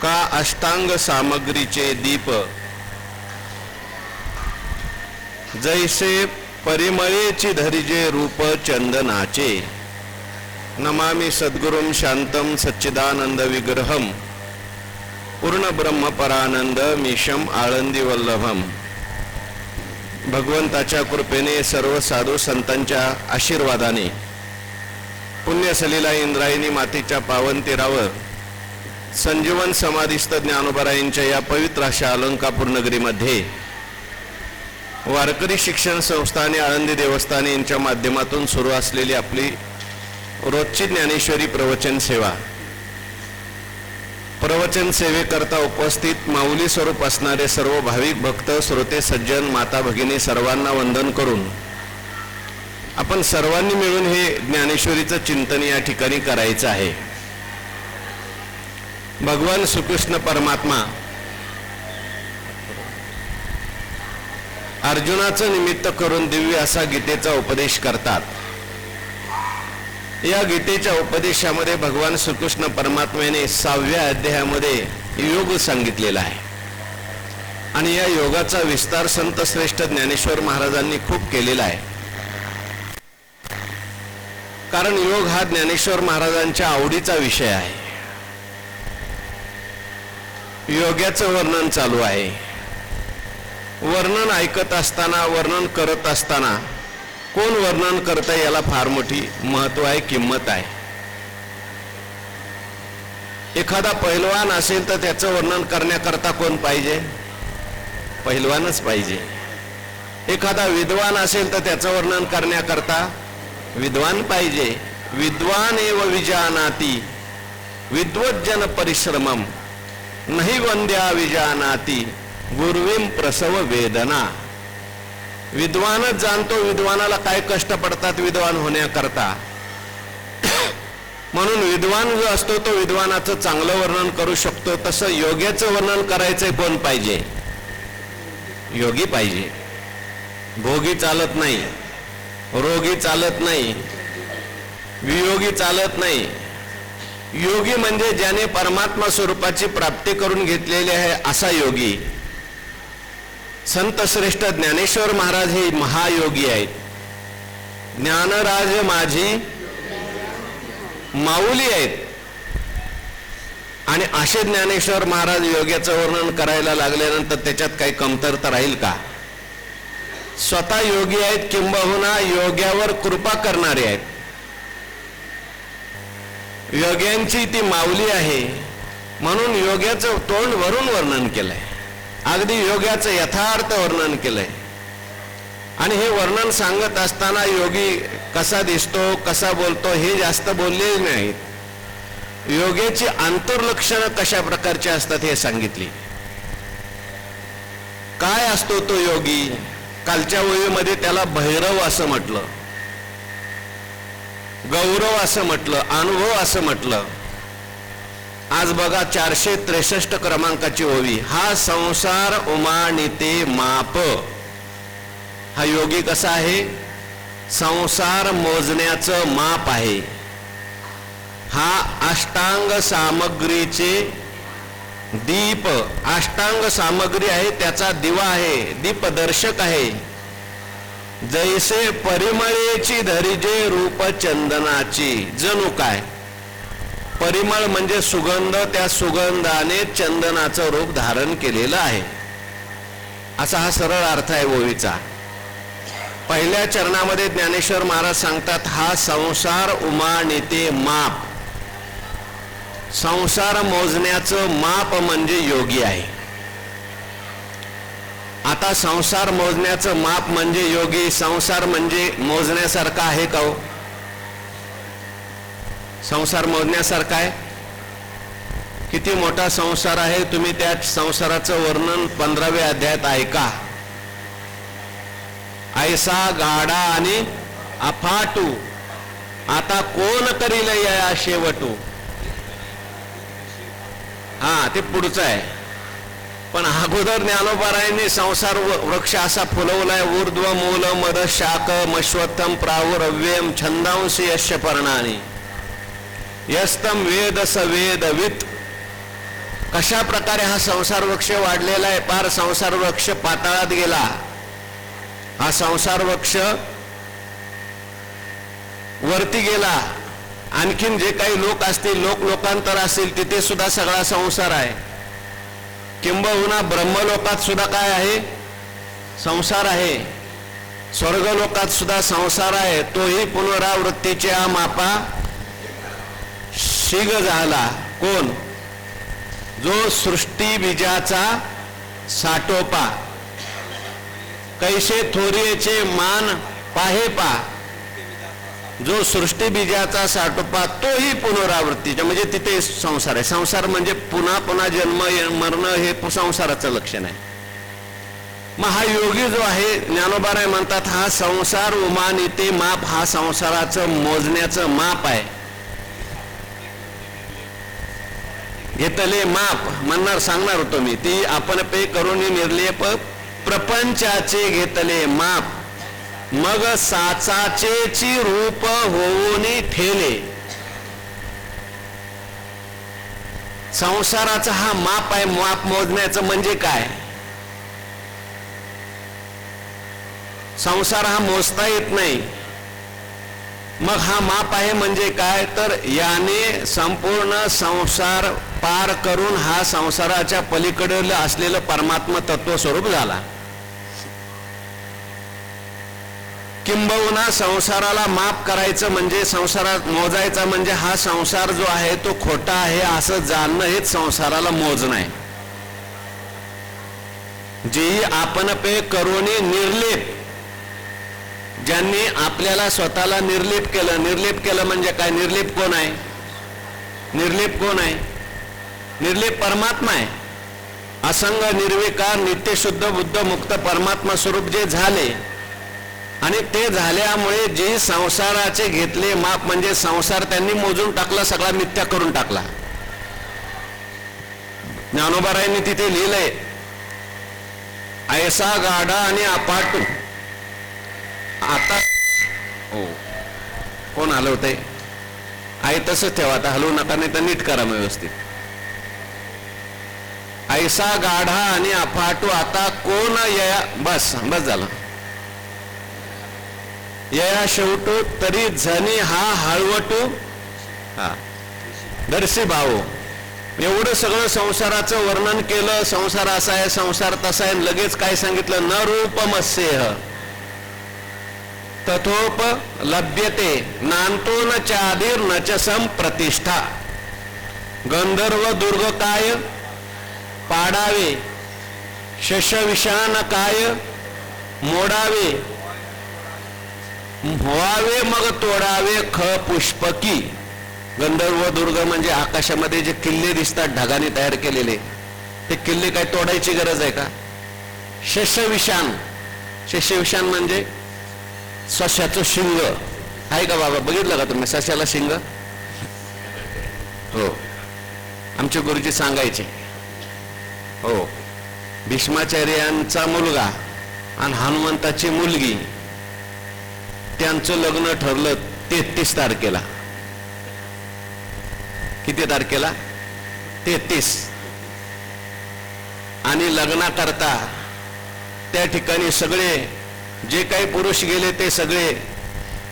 का अष्टांग सामग्रीचे दीप, जैसे परिमळेची धरिजे रूप चंदनाचे। नमामि सद्गुरुं शांतं सच्चिदानंद विग्रहं, पूर्ण ब्रह्म परानंद मीशम आळंदी वल्लभम। भगवंताच्या कृपेने, सर्व साधू संतांच्या आशीर्वादाने, पुण्यसलीला इंद्रायणी मातेच्या पावन तीरावर संजीवन समाधिस्थ ज्ञानोबरायांच्या या पवित्र अशा अलंकापूर नगरीमध्ये वारकरी शिक्षण संस्था आणि आळंदी देवस्थान यांच्या माध्यमातून सुरू असलेली आपली रोजची ज्ञानेश्वरी प्रवचन सेवा, प्रवचन सेवेकरता उपस्थित माऊली स्वरूप असणारे सर्व भाविक भक्त, श्रोते, सज्जन, माता भगिनी सर्वांना वंदन करून आपण सर्वांनी मिळून हे ज्ञानेश्वरीचं चिंतन या ठिकाणी करायचं आहे। भगवान श्रीकृष्ण परमात्मा अर्जुनाचं निमित्त करून दिव्य असा गीतेचा उपदेश करतात। या गीतेच्या उपदेशामध्ये भगवान श्रीकृष्ण परमात्म्याने 6व्या अध्यायामध्ये योग सांगितलेला आहे आणि या योगाचा विस्तार संत श्रेष्ठ ज्ञानेश्वर महाराजांनी खूप केलेला आहे। कारण योग हा ज्ञानेश्वर महाराजांच्या आवडीचा विषय आहे। योगाचं वर्णन चालू आहे। वर्णन ऐकत असताना, वर्णन करत असताना कोण वर्णन करतं याला फार मोठी महत्व आहे, किंमत आहे। एखादा पैलवान असेल तर त्याचं वर्णन करण्याकरता कोण पाहिजे? पैलवानच पाहिजे। एखादा विद्वान असेल तर त्याचं वर्णन करण्याकरता विद्वान पाहिजे। विद्वान एव विजानाति विद्वज्जन परिश्रमम नहि वंद्या विजानाति गुरुविम प्रसव वेदना। विद्वानच जाणतो विद्वानाला काय कष्ट पडतात विद्वान होण्याकरता। म्हणून विद्वान जो असतो तो विद्वानाचं चांगलं वर्णन करू शकतो। तसं योग्याचं वर्णन करायचंय कोण पाहिजे? योगी पाहिजे। भोगी चालत नाही, रोगी चालत नाही, वियोगी चालत नाही। योगी म्हणजे ज्याने परमात्मा स्वरूपाची प्राप्ती करून घेतलेली आहे असा योगी। संत श्रेष्ठ ज्ञानेश्वर महाराज हे महायोगी आहेत। ज्ञानराज माझी माऊली आहेत आणि असे ज्ञानेश्वर महाराज योग्याचं वर्णन करायला लागल्यानंतर त्याच्यात काही कमतरता राहील का? स्वतः योगी आहेत, किंबहुना योग्यावर कृपा करणारे आहेत। योग्यांची ती माऊली आहे म्हणून योग्याचं तोंड वरून वर्णन केलंय, अगदी योग्याचं यथार्थ वर्णन केलंय। आणि हे वर्णन सांगत असताना योगी कसा दिसतो, कसा बोलतो हे जास्त बोलले नाहीत। योग्याची आंतरलक्षणं कशा प्रकारची असतात हे सांगितली। काय असतो तो योगी? कालच्या ओळीमध्ये त्याला भैरव असं म्हटलं, गौरव असं म्हटलं, अनुभव असं म्हटलं। आज बघा 463 क्रमांकाची ओवी, हा संसार उमानिते माप। हा योगी कसा आहे? संसार मोजण्याचं माप आहे। हा अष्टांग सामग्रीचे दीप, अष्टांग सामग्री आहे, त्याचा दिवा आहे, दीपदर्शक आहे। जैसे परिमळेची धरिजे रूप चंदनाची। जणू काय परिमळ म्हणजे सुगंध, त्या सुगंधाने चंदनाचं रूप धारण केलेलं आहे, असा हा सरळ अर्थ आहे ओवीचा। पहिल्या चरणामध्ये ज्ञानेश्वर महाराज सांगतात, हा संसार उमानिते माप। संसार मोजण्याचं माप म्हणजे योगी आहे। आता संसार मोजण्याचं माप म्हणजे योगी। संसार म्हणजे मोजण्यासारखा आहे का हो? संसार मोजण्यासारखा आहे? किती मोठा संसार आहे, तुम्ही त्या संसाराचं वर्णन 15व्या अध्यायात ऐका। ऐसा गाडा आणि अफाटू, आता कोण करील या शेवटू। हा ते पुढचं आहे। पण अगोदर ज्ञानोबारायांनी संसार वृक्ष असा फुलवलाय, ऊर्ध्व मूल मद शाक मश्वत्थम प्रावुरव्यम छंदांसी यस्य पर्णानी यस्तम वेद स वेदवित कशा प्रकारे हा संसार वृक्ष वाढलेला आहे, पार संसार वृक्ष पाताळात गेला. हा संसार वृक्ष वरती गेला. आणखीन जे काही लोक असतील, लोकांतर असतील, तिथे सुद्धा सगळा संसार आहे. किंबहुना ब्रह्मलोकात सुद्धा काय आहे, संसार आहे. स्वर्गलोकात सुद्धा संसार आहे. तोही पुनरावृत्तीच्या मापा शीघ झाला. कोण? जो सृष्टी बीजाचा साठोपा, कैसे थोरियेचे मान पाहे पा. जो सृष्टी बीजाचा साठोपा तोही पुनरावृत्तीचा, म्हणजे तिथे संसार आहे. संसार म्हणजे पुन्हा पुन्हा जन्म मरण, हे संसाराचं लक्षण आहे. मग हा योगी जो आहे, ज्ञानोबाराय म्हणतात, हा संसार उमानिते माप, हा संसाराचं मोजण्याचं माप आहे. घेतले माप म्हणणार, सांगणार होतो मी, ती आपण पे करून निर्लेप प्रपंचाचे घेतले माप, मग साचाचेची रूप होऊन ठेले. संसाराचा हा माप आहे. माप मोजण्याचं म्हणजे काय? संसार हा मोजता येत नाही. मग हा माप आहे म्हणजे काय? तर याने संपूर्ण संसार पार करून हा संसाराच्या पलीकडे असलेलं परमात्मा तत्व स्वरूप झाला. किंबहुना संसाराला माफ करायचं म्हणजे, संसारात मोजायचा म्हणजे, हा संसार जो आहे तो खोटा आहे असं जाणणं हेच संसाराला मोजणं आहे. जे आपण पे करोनी निर्लेप, ज्यांनी आपल्याला स्वतःला निर्लेप केलं. निर्लेप केलं म्हणजे काय? निर्लेप कोण आहे? निर्लेप कोण आहे? निर्लेप परमात्मा आहे. असंग निर्विकार नित्य शुद्ध बुद्ध मुक्त परमात्मा स्वरूप जे झाले, आणि ते झाल्यामुळे जे संसाराचे घेतले माप, म्हणजे संसार त्यांनी मोजून टाकला, सगळा मिथ्या करून टाकला. ज्ञानोबारायांनी तिथे लिहिलंय, ऐसा गाढा आणि अपाटू. आता हो, कोण आलं होते? आई तसंच ठेवा, आता हलवू नका, नाही तर नीट करा व्यवस्थित. ऐसा गाढा आणि अफाटू आता कोण यया, बस बस झालं. यया शेवटू तरी झनी हा हळवटू, हा दर्शी भाऊ. एवढं सगळं संसाराचं वर्णन केलं. संसार असा आहे, संसार तसा आहे. लगेच काय सांगितलं? न रूपमस्येह तथोप लभ्यते नांतो न चादीर न च संप्रतिष्ठा. गंधर्व दुर्ग काय पाडावे, शशविषाण काय मोडावे, व्हावे मग तोडावे ख पुष्पकी. गंधर्व दुर्ग म्हणजे आकाशामध्ये जे किल्ले दिसतात ढगाने तयार केलेले, ते किल्ले काय तोडायची गरज आहे का? शशविषाण, शशविषाण म्हणजे सश्याचं शिंग आहे का बाबा? बघितलं का तुम्ही सश्याला शिंग? हो, आमचे गुरुजी सांगायचे. हो, भीष्माचार्यांचा मुलगा आणि हनुमंताची मुलगी, त्यांचं लग्न ठरलं 33 तारखेला. किती तारखेला? 33. आणि लग्नाकरता त्या ठिकाणी सगळे जे काही पुरुष गेले ते सगळे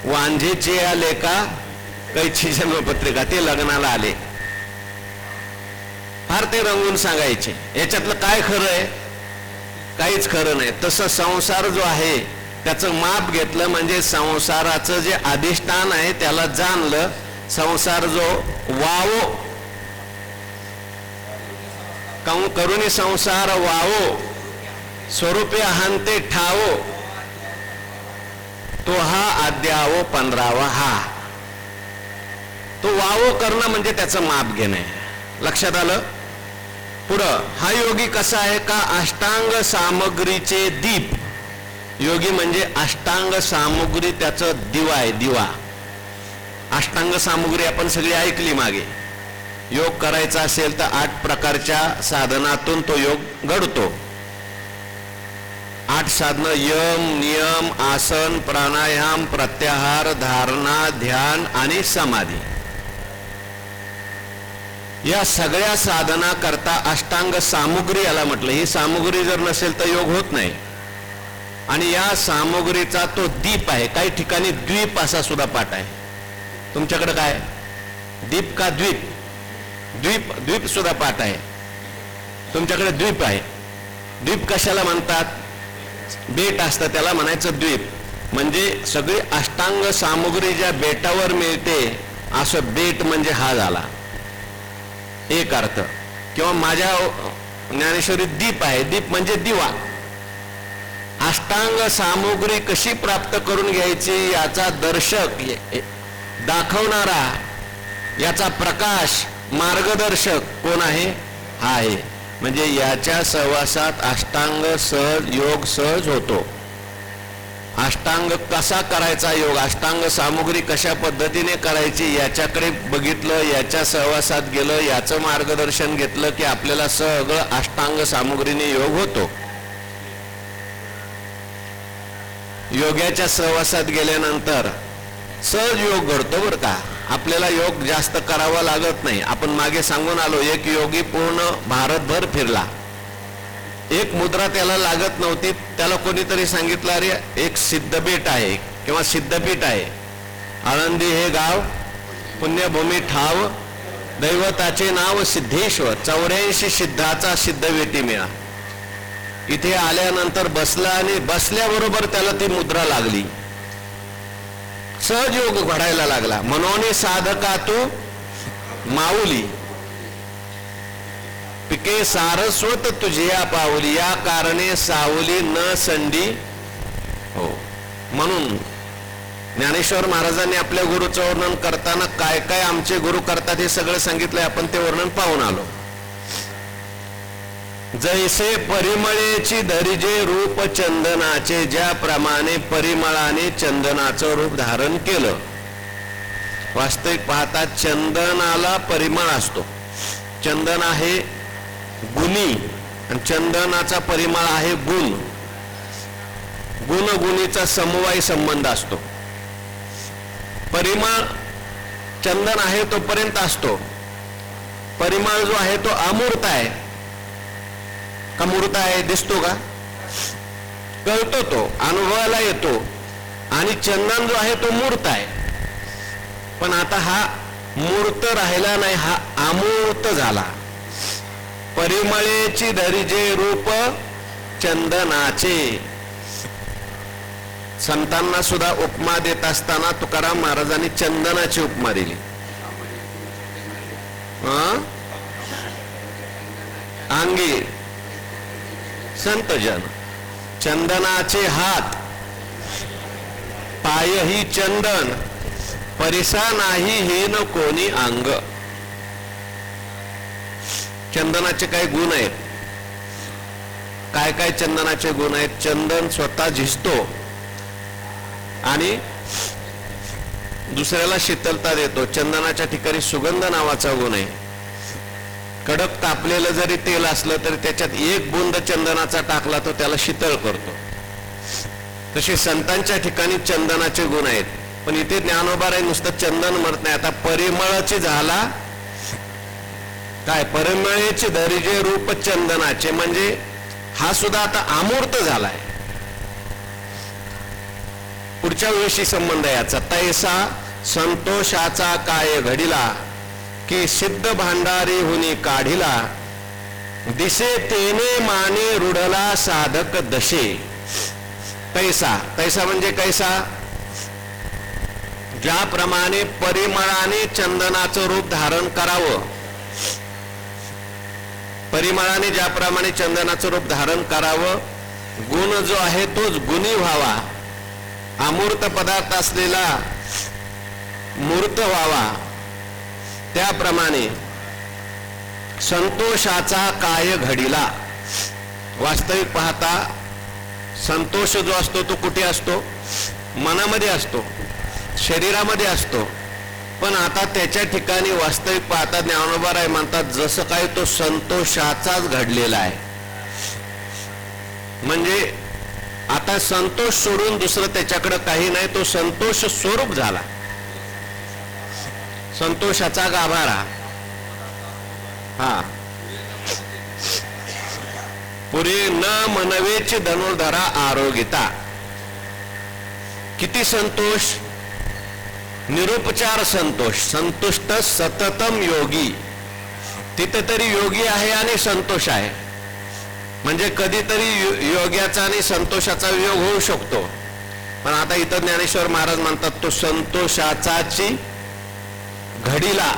वांझेचे आले का कैची जन्मपत्रिका, ते लग्नाला आले. फार ते रंगून सांगायचे. याच्यातलं काय खरं आहे? काहीच खरं नाही. तसं संसार जो आहे त्याचं माप घेतलं म्हणजे संसाराचं जे अधिष्ठान आहे त्याला जाणलं. संसार जो वावो करुणी संसार वावो स्वरूपे हानते ठावो, तो हा अद्यावो 15वा. हा तो वावो करणं म्हणजे त्याचं माप घेणे. लक्षात आलं? पुढं हा योगी कसा आहे का? अष्टांग सामग्रीचे दीप. योगी म्हणजे अष्टांग सामग्री त्याचं दिवा आहे. दिवा, अष्टांग सामग्री आपण सगळी ऐकली मागे. योग करायचा असेल तर 8 प्रकारच्या साधनातून तो योग घडतो. 8 साधनं: यम, नियम, आसन, प्राणायाम, प्रत्याहार, धारणा, ध्यान आणि समाधी. या सगळ्या साधना करता अष्टांग सामुग्री याला म्हटलं. ही सामुग्री जर नसेल तर योग होत नाही. आणि या सामुग्रीचा तो दीप आहे. काही ठिकाणी द्वीप असा सुद्धा पाठ आहे. तुमच्याकडे काय दीप का द्वीप? द्वीप द्वीप सुद्धा पाठ आहे. तुमच्याकडे द्वीप आहे. द्वीप कशाला म्हणतात? बेट असतं त्याला म्हणायचं द्वीप. म्हणजे सगळी अष्टांग सामुग्री ज्या बेटावर मिळते असं बेट म्हणजे हा झाला एक अर्थ. किंवा माझ्या ज्ञानेश्वरीत दीप आहे. दीप म्हणजे दिवा. अष्टांग सामुग्री कशी प्राप्त करून घ्यायची याचा दर्शक, दाखवणारा, याचा प्रकाश, मार्गदर्शक कोण आहे? हा आहे. म्हणजे याच्या सहवासात अष्टांग सहज, योग सहज होतो. अष्टांग कसा करायचा योग, अष्टांग सामुग्री कशा पद्धतीने करायची याच्याकडे बघितलं, याच्या सहवासात गेलं, याचं मार्गदर्शन घेतलं की आपल्याला सगळं अष्टांग सामुग्रीने योग होतो. योगाच्या सहवासात गेल्यानंतर सहज योग घडतो बरं का. आपल्याला योग जास्त करावा लागत नाही. आपण मागे सांगून आलो, एक योगी पूर्ण भारतभर फिरला. एक मुद्रा त्याला लागत नव्हती. त्याला कोणीतरी सांगितलं, अरे एक सिद्धपीठ आहे किंवा सिद्धपीठ आहे. आळंदी हे गाव पुण्यभूमी ठाव, दैवताचे नाव सिद्धेश्वर, 84 सिद्धाचा सिद्धवेटी मिळा. इथे आल्यानंतर बसला आणि बसल्याबरोबर त्याला ती मुद्रा लागली. सहज योग घडायला लागला. मनोने साधका तू माऊली, पिके सारस्वत तुझिया पावली, या कारणे सावली न संडी हो. म्हणून ज्ञानेश्वर महाराजांनी आपल्या गुरुचं वर्णन करताना काय काय आमचे गुरु करतात हे सगळं सांगितलंय. आपण ते वर्णन पाहून आलो. जैसे परिमळेची धरिजे रूप चंदनाचे, ज्याप्रमाणे परिमळाने चंदनाचं रूप धारण केलं. वास्तविक पाहता चंदनाला परिमळ असतो. चंदन आहे गुणी आणि चंदनाचा परिमळ आहे गुण. गुणगुणीचा समवाय संबंध असतो. परिमळ चंदन आहे तोपर्यंत असतो. परिमळ जो आहे तो अमूर्त आहे का मूर्त आहे? दिसतो का? कळतो, तो अनुभवाला येतो. आणि चंदन जो आहे तो मूर्त आहे. पण आता हा मूर्त राहिला नाही, हा अमूर्त झाला. परिमळेची धरिजे रूप चंदनाचे. संतांना सुद्धा उपमा देत असताना तुकाराम महाराजांनी चंदनाची उपमा दिली. अंगी संतजन, चंदनाचे हात, पायही चंदन, परिसा नाही हीन कोणी अंग. चंदनाचे काही गुण आहेत. काय काय चंदनाचे गुण आहेत? चंदन स्वतः झिजतो आणि दुसऱ्याला शीतलता देतो. चंदनाच्या ठिकाणी सुगंध नावाचा गुण आहे. कडक तापलेलं जरी तेल असलं तरी त्याच्यात एक बुंद चंदनाचा टाकला तो त्याला शीतळ करतो. तसे संतांच्या ठिकाणी चंदनाचे गुण आहेत. पण इथे ज्ञानोबा राय नुसतं चंदन म्हणत नाही. आता परिमळाचे झाला काय? परिमळेचे धरिजे रूप चंदनाचे, म्हणजे हा सुद्धा आता अमूर्त झालाय. पुढच्या वेळी संबंध याचा. तैसा संतोषाचा काय घडिला, की सिद्ध भांडारी हुनी काढिला, दिसे तेने माने रुढला साधक दशे. तैसा, तैसा म्हणजे कैसा? ज्याप्रमाणे परिमळाने चंदनाचं रूप धारण करावं, परिमळाने ज्याप्रमाणे चंदनाचं रूप धारण करावं, गुण जो आहे तोच गुणी व्हावा, अमूर्त पदार्थ असलेला मूर्त व्हावा, त्याप्रमाणे संतोषाचा काय घडिला. वास्तविक पाहता संतोष जो असतो तो कुठे असतो? मनामध्ये असतो, शरीरामध्ये असतो. पण आता त्याच्या ठिकाणी वास्तविक पाहता ज्ञानोबा राय म्हणतात जसं काय तो संतोषाचाच घडलेला आहे. म्हणजे आता संतोष सोडून दुसरं त्याच्याकडे काही नाही, तो संतोष स्वरूप झाला, संतोषाचा गाभारा. हा, पुरे न मनवेची धनुर्धरा आरोगिता. किती संतोष, निरुपचार संतोष. संतुष्ट सततम योगी. तिथे तरी योगी आहे आणि संतोष आहे, म्हणजे कधीतरी योग्याचा आणि संतोषाचा वियोग होऊ शकतो. पण आता इथं ज्ञानेश्वर महाराज म्हणतात तो संतोषाचाची घडीला,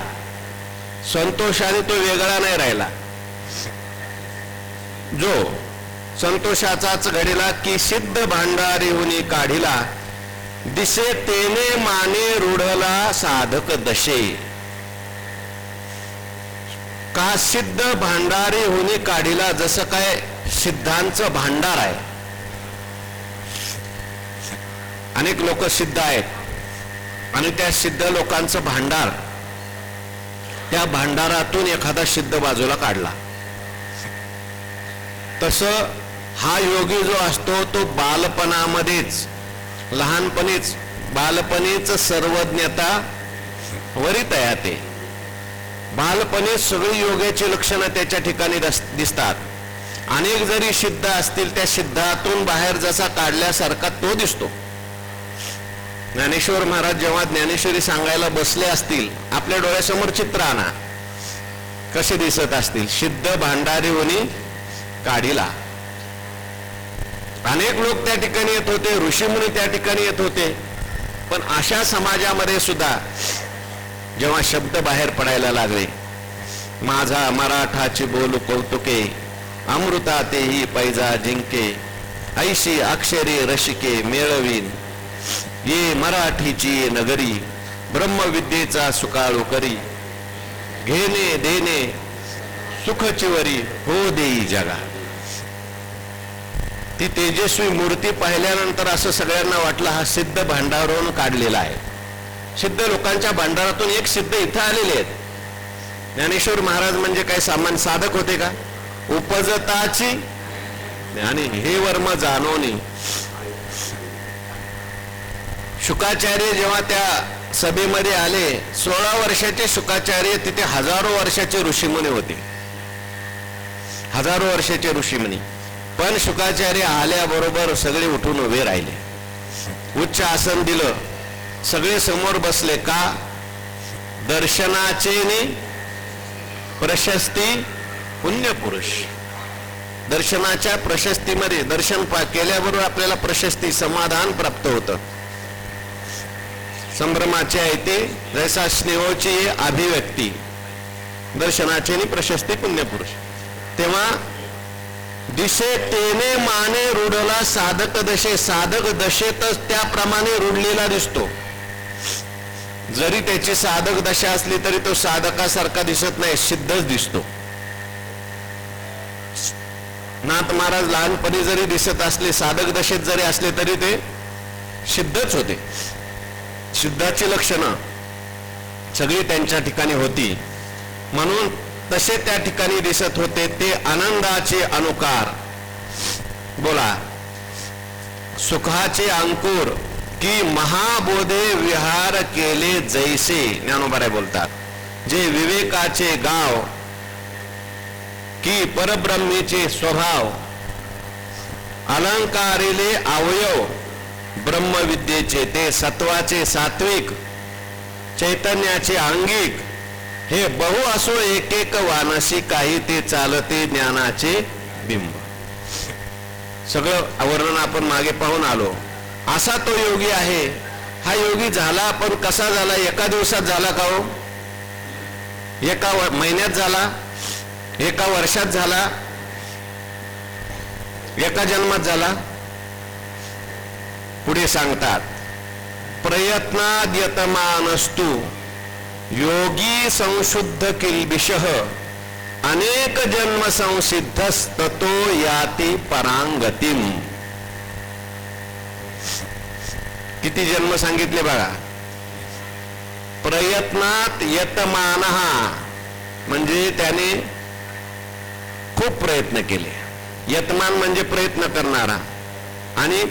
संतोषाने तो वेगळा नाही राहिला. जो संतोषाचाच घडीला की सिद्ध भांडारी हुनी काढिला, दिसे तेने माने रूढला साधक दशे. का सिद्ध भांडारी हुनी काढिला, जसं काय सिद्धांचं भांडार आहे. अनेक लोक सिद्ध आहेत आणि त्या सिद्ध लोकांचं भांडार, त्या भांडारातून एखादा सिद्ध बाजूला काढला. तसं हा योगी जो असतो तो बालपणामध्येच, लहानपणीच, बालपणीच सर्वज्ञता वरित आहे. बालपणी सगळी योगाची लक्षणं त्याच्या ठिकाणी दिसतात. अनेक जरी सिद्ध असतील, त्या सिद्धातून बाहेर जसा काढल्यासारखा तो दिसतो. ज्ञानेश्वर महाराज जेव्हा ज्ञानेश्वरी सांगायला बसले असतील, आपल्या डोळ्यासमोर चित्र आणा, कसे दिसत असतील. सिद्ध भांडारी होनी काढिला. अनेक लोक त्या ठिकाणी येत होते, ऋषीमुनी त्या ठिकाणी येत होते. पण अशा समाजामध्ये सुद्धा जेव्हा शब्द बाहेर पडायला लागले, माझा मराठाची बोलू कौतुके, अमृता तेही पैजा जिंके, ऐशी अक्षरे रशिके मेळवीन, ये मराठीची नगरी, ब्रह्मविद्येचा सुकाळू करी, घेणे देणे सुखचिवरी हो देई जगा. ती तेजस्वी मूर्ती पाहिल्यानंतर असं सगळ्यांना वाटलं हा सिद्ध भांडारावरून काढलेला आहे. सिद्ध लोकांच्या भांडारातून एक सिद्ध इथं आलेले आहेत. ज्ञानेश्वर महाराज म्हणजे काय सामान्य साधक होते का? उपजताची आणि हे वर्म जाणवणी. शुकाचार्य जेव्हा त्या सभेमध्ये आले, 16 वर्षाचे शुकाचार्य, तिथे हजारो वर्षाचे ऋषीमुनी होते, हजारो वर्षाचे ऋषीमुनी. पण शुकाचार्य आल्याबरोबर सगळे उठून उभे राहिले, उच्च आसन दिलं, सगळे समोर बसले. का? दर्शनाचे प्रशस्ती पुण्यपुरुष. दर्शनाच्या प्रशस्तीमध्ये दर्शन केल्याबरोबर आपल्याला प्रशस्ती, समाधान प्राप्त होतं. संभ्रमाचे आहे ते जैसा स्नेहोची अभिव्यक्ती. दर्शनाचे प्रशस्ती पुण्यपुरुष. तेव्हा दिसे तेने माने रूढला साधक दशे. साधक दशेतच त्याप्रमाणे रूढलेला दिसतो. जरी त्याची साधक दशा असली तरी तो साधकासारखा दिसत नाही, सिद्धच दिसतो. नाथ महाराज लहानपणी जरी दिसत असले, साधक दशेत जरी असले तरी ते सिद्धच होते. सिद्धाची लक्षणं सगळी त्यांच्या ठिकाणी होती, म्हणून तसे त्या ठिकाणी दिसत होते. ते आनंदाचे अनुकार. बोला, सुखाचे अंकुर की महाबोधे विहार केले जैसे. ज्ञानोबाराय बोलतात, जे विवेकाचे गाव की परब्रह्मेचे स्वभाव, अलंकारिले अवयव ब्रह्मविद्येचे, ते सत्वाचे सात्विक, चैतन्याचे अंगिक, हे बहु असो एक एक वानसी, काही ते चालते ज्ञानाचे बिंब. सगळं वर्णन आपण मागे पाहून आलो. असा तो योगी आहे. हा योगी झाला, पण कसा झाला? एका दिवसात झाला का हो? एका महिन्यात झाला? एका वर्षात झाला? एका जन्मात झाला? पुढे सांगतात, प्रयत्नाद यतमानस्तु योगी संशुद्ध किल्बिषः अनेक जन्म संसिद्धस्ततो याति परांगतिम. किती जन्म सांगितले बघा. प्रयत्नात यतमानः म्हणजे त्याने खूप प्रयत्न केले. यतमान म्हणजे प्रयत्न करणारा, आणि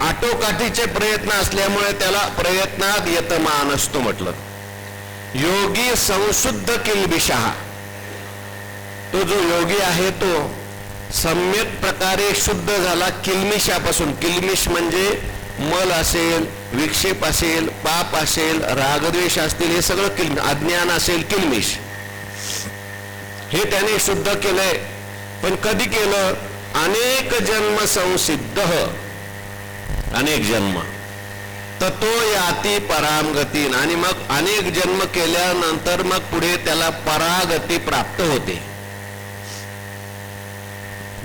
आटोकाठीचे प्रयत्न असल्यामुळे त्याला प्रयत्नात यतमान असतो म्हटलं. योगी संशुद्ध किल्बिषः, तो जो योगी आहे तो सम्यक प्रकारे शुद्ध झाला किल्मिशापासून. किल्मिश म्हणजे मल असेल, विक्षेप असेल, पाप असेल, रागद्वेष असतील, हे सगळं अज्ञान असेल किल्मिश, हे त्याने शुद्ध केलंय. पण कधी केलं? अनेक जन्म संसिद्ध, अनेक जन्म. ततो याती परामगतीन. आणि मग अनेक जन्म केल्यानंतर मग पुढे त्याला परागती प्राप्त होते.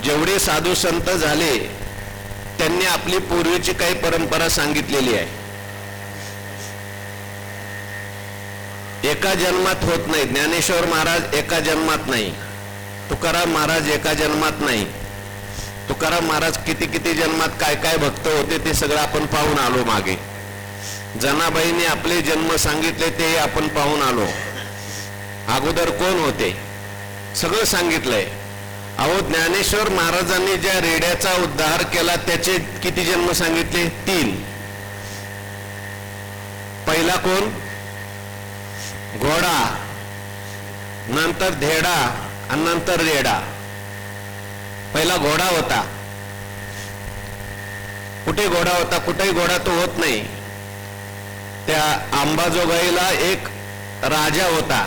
जेवढे साधू संत झाले त्यांनी आपली पूर्वीची काही परंपरा सांगितलेली आहे. एका जन्मात होत नाही. ज्ञानेश्वर महाराज एका जन्मात नाही, तुकाराम महाराज एका जन्मात नाही. तुकाराम महाराज किती किती जन्मात काय काय भक्त होते ते सगळं आपण पाहून आलो मागे. जनाबाईने आपले जन्म सांगितले ते आपण पाहून आलो. अगोदर कोण होते सगळं सांगितलंय. अहो, ज्ञानेश्वर महाराजांनी ज्या रेड्याचा उद्धार केला त्याचे किती जन्म सांगितले? 3. पहिला कोण? घोडा, नंतर धेडा आणि नंतर रेडा. पहिला घोडा होता. कुठे घोडा होता? कुठेही घोडा तो होत नाही. त्या अंबाजोगाईला एक राजा होता.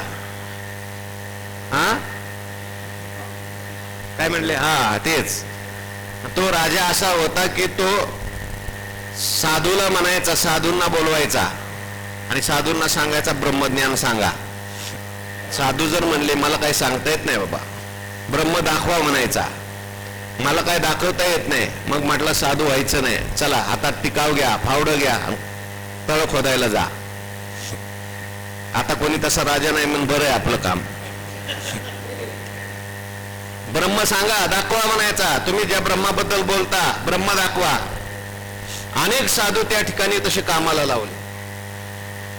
काय म्हणले? तेच. तो राजा असा होता की तो साधूला म्हणायचा, साधूंना बोलवायचा आणि साधूंना सांगायचा ब्रह्मज्ञान सांगा. साधू जर म्हणले मला काही सांगता येत नाही बाबा, ब्रह्म दाखवा म्हणायचा. मला काय दाखवता येत नाही. मग म्हटलं साधू व्हायचं नाही, चला हातात टिकाव घ्या, फावडं घ्या, तळ खोदायला जा. आता कोणी तसा राजा नाही म्हणून बरं आहे आपलं काम. ब्रह्म सांगा, दाखवा म्हणायचा. तुम्ही ज्या ब्रह्माबद्दल बोलता ब्रह्म दाखवा. अनेक साधू त्या ठिकाणी तसे कामाला लावले.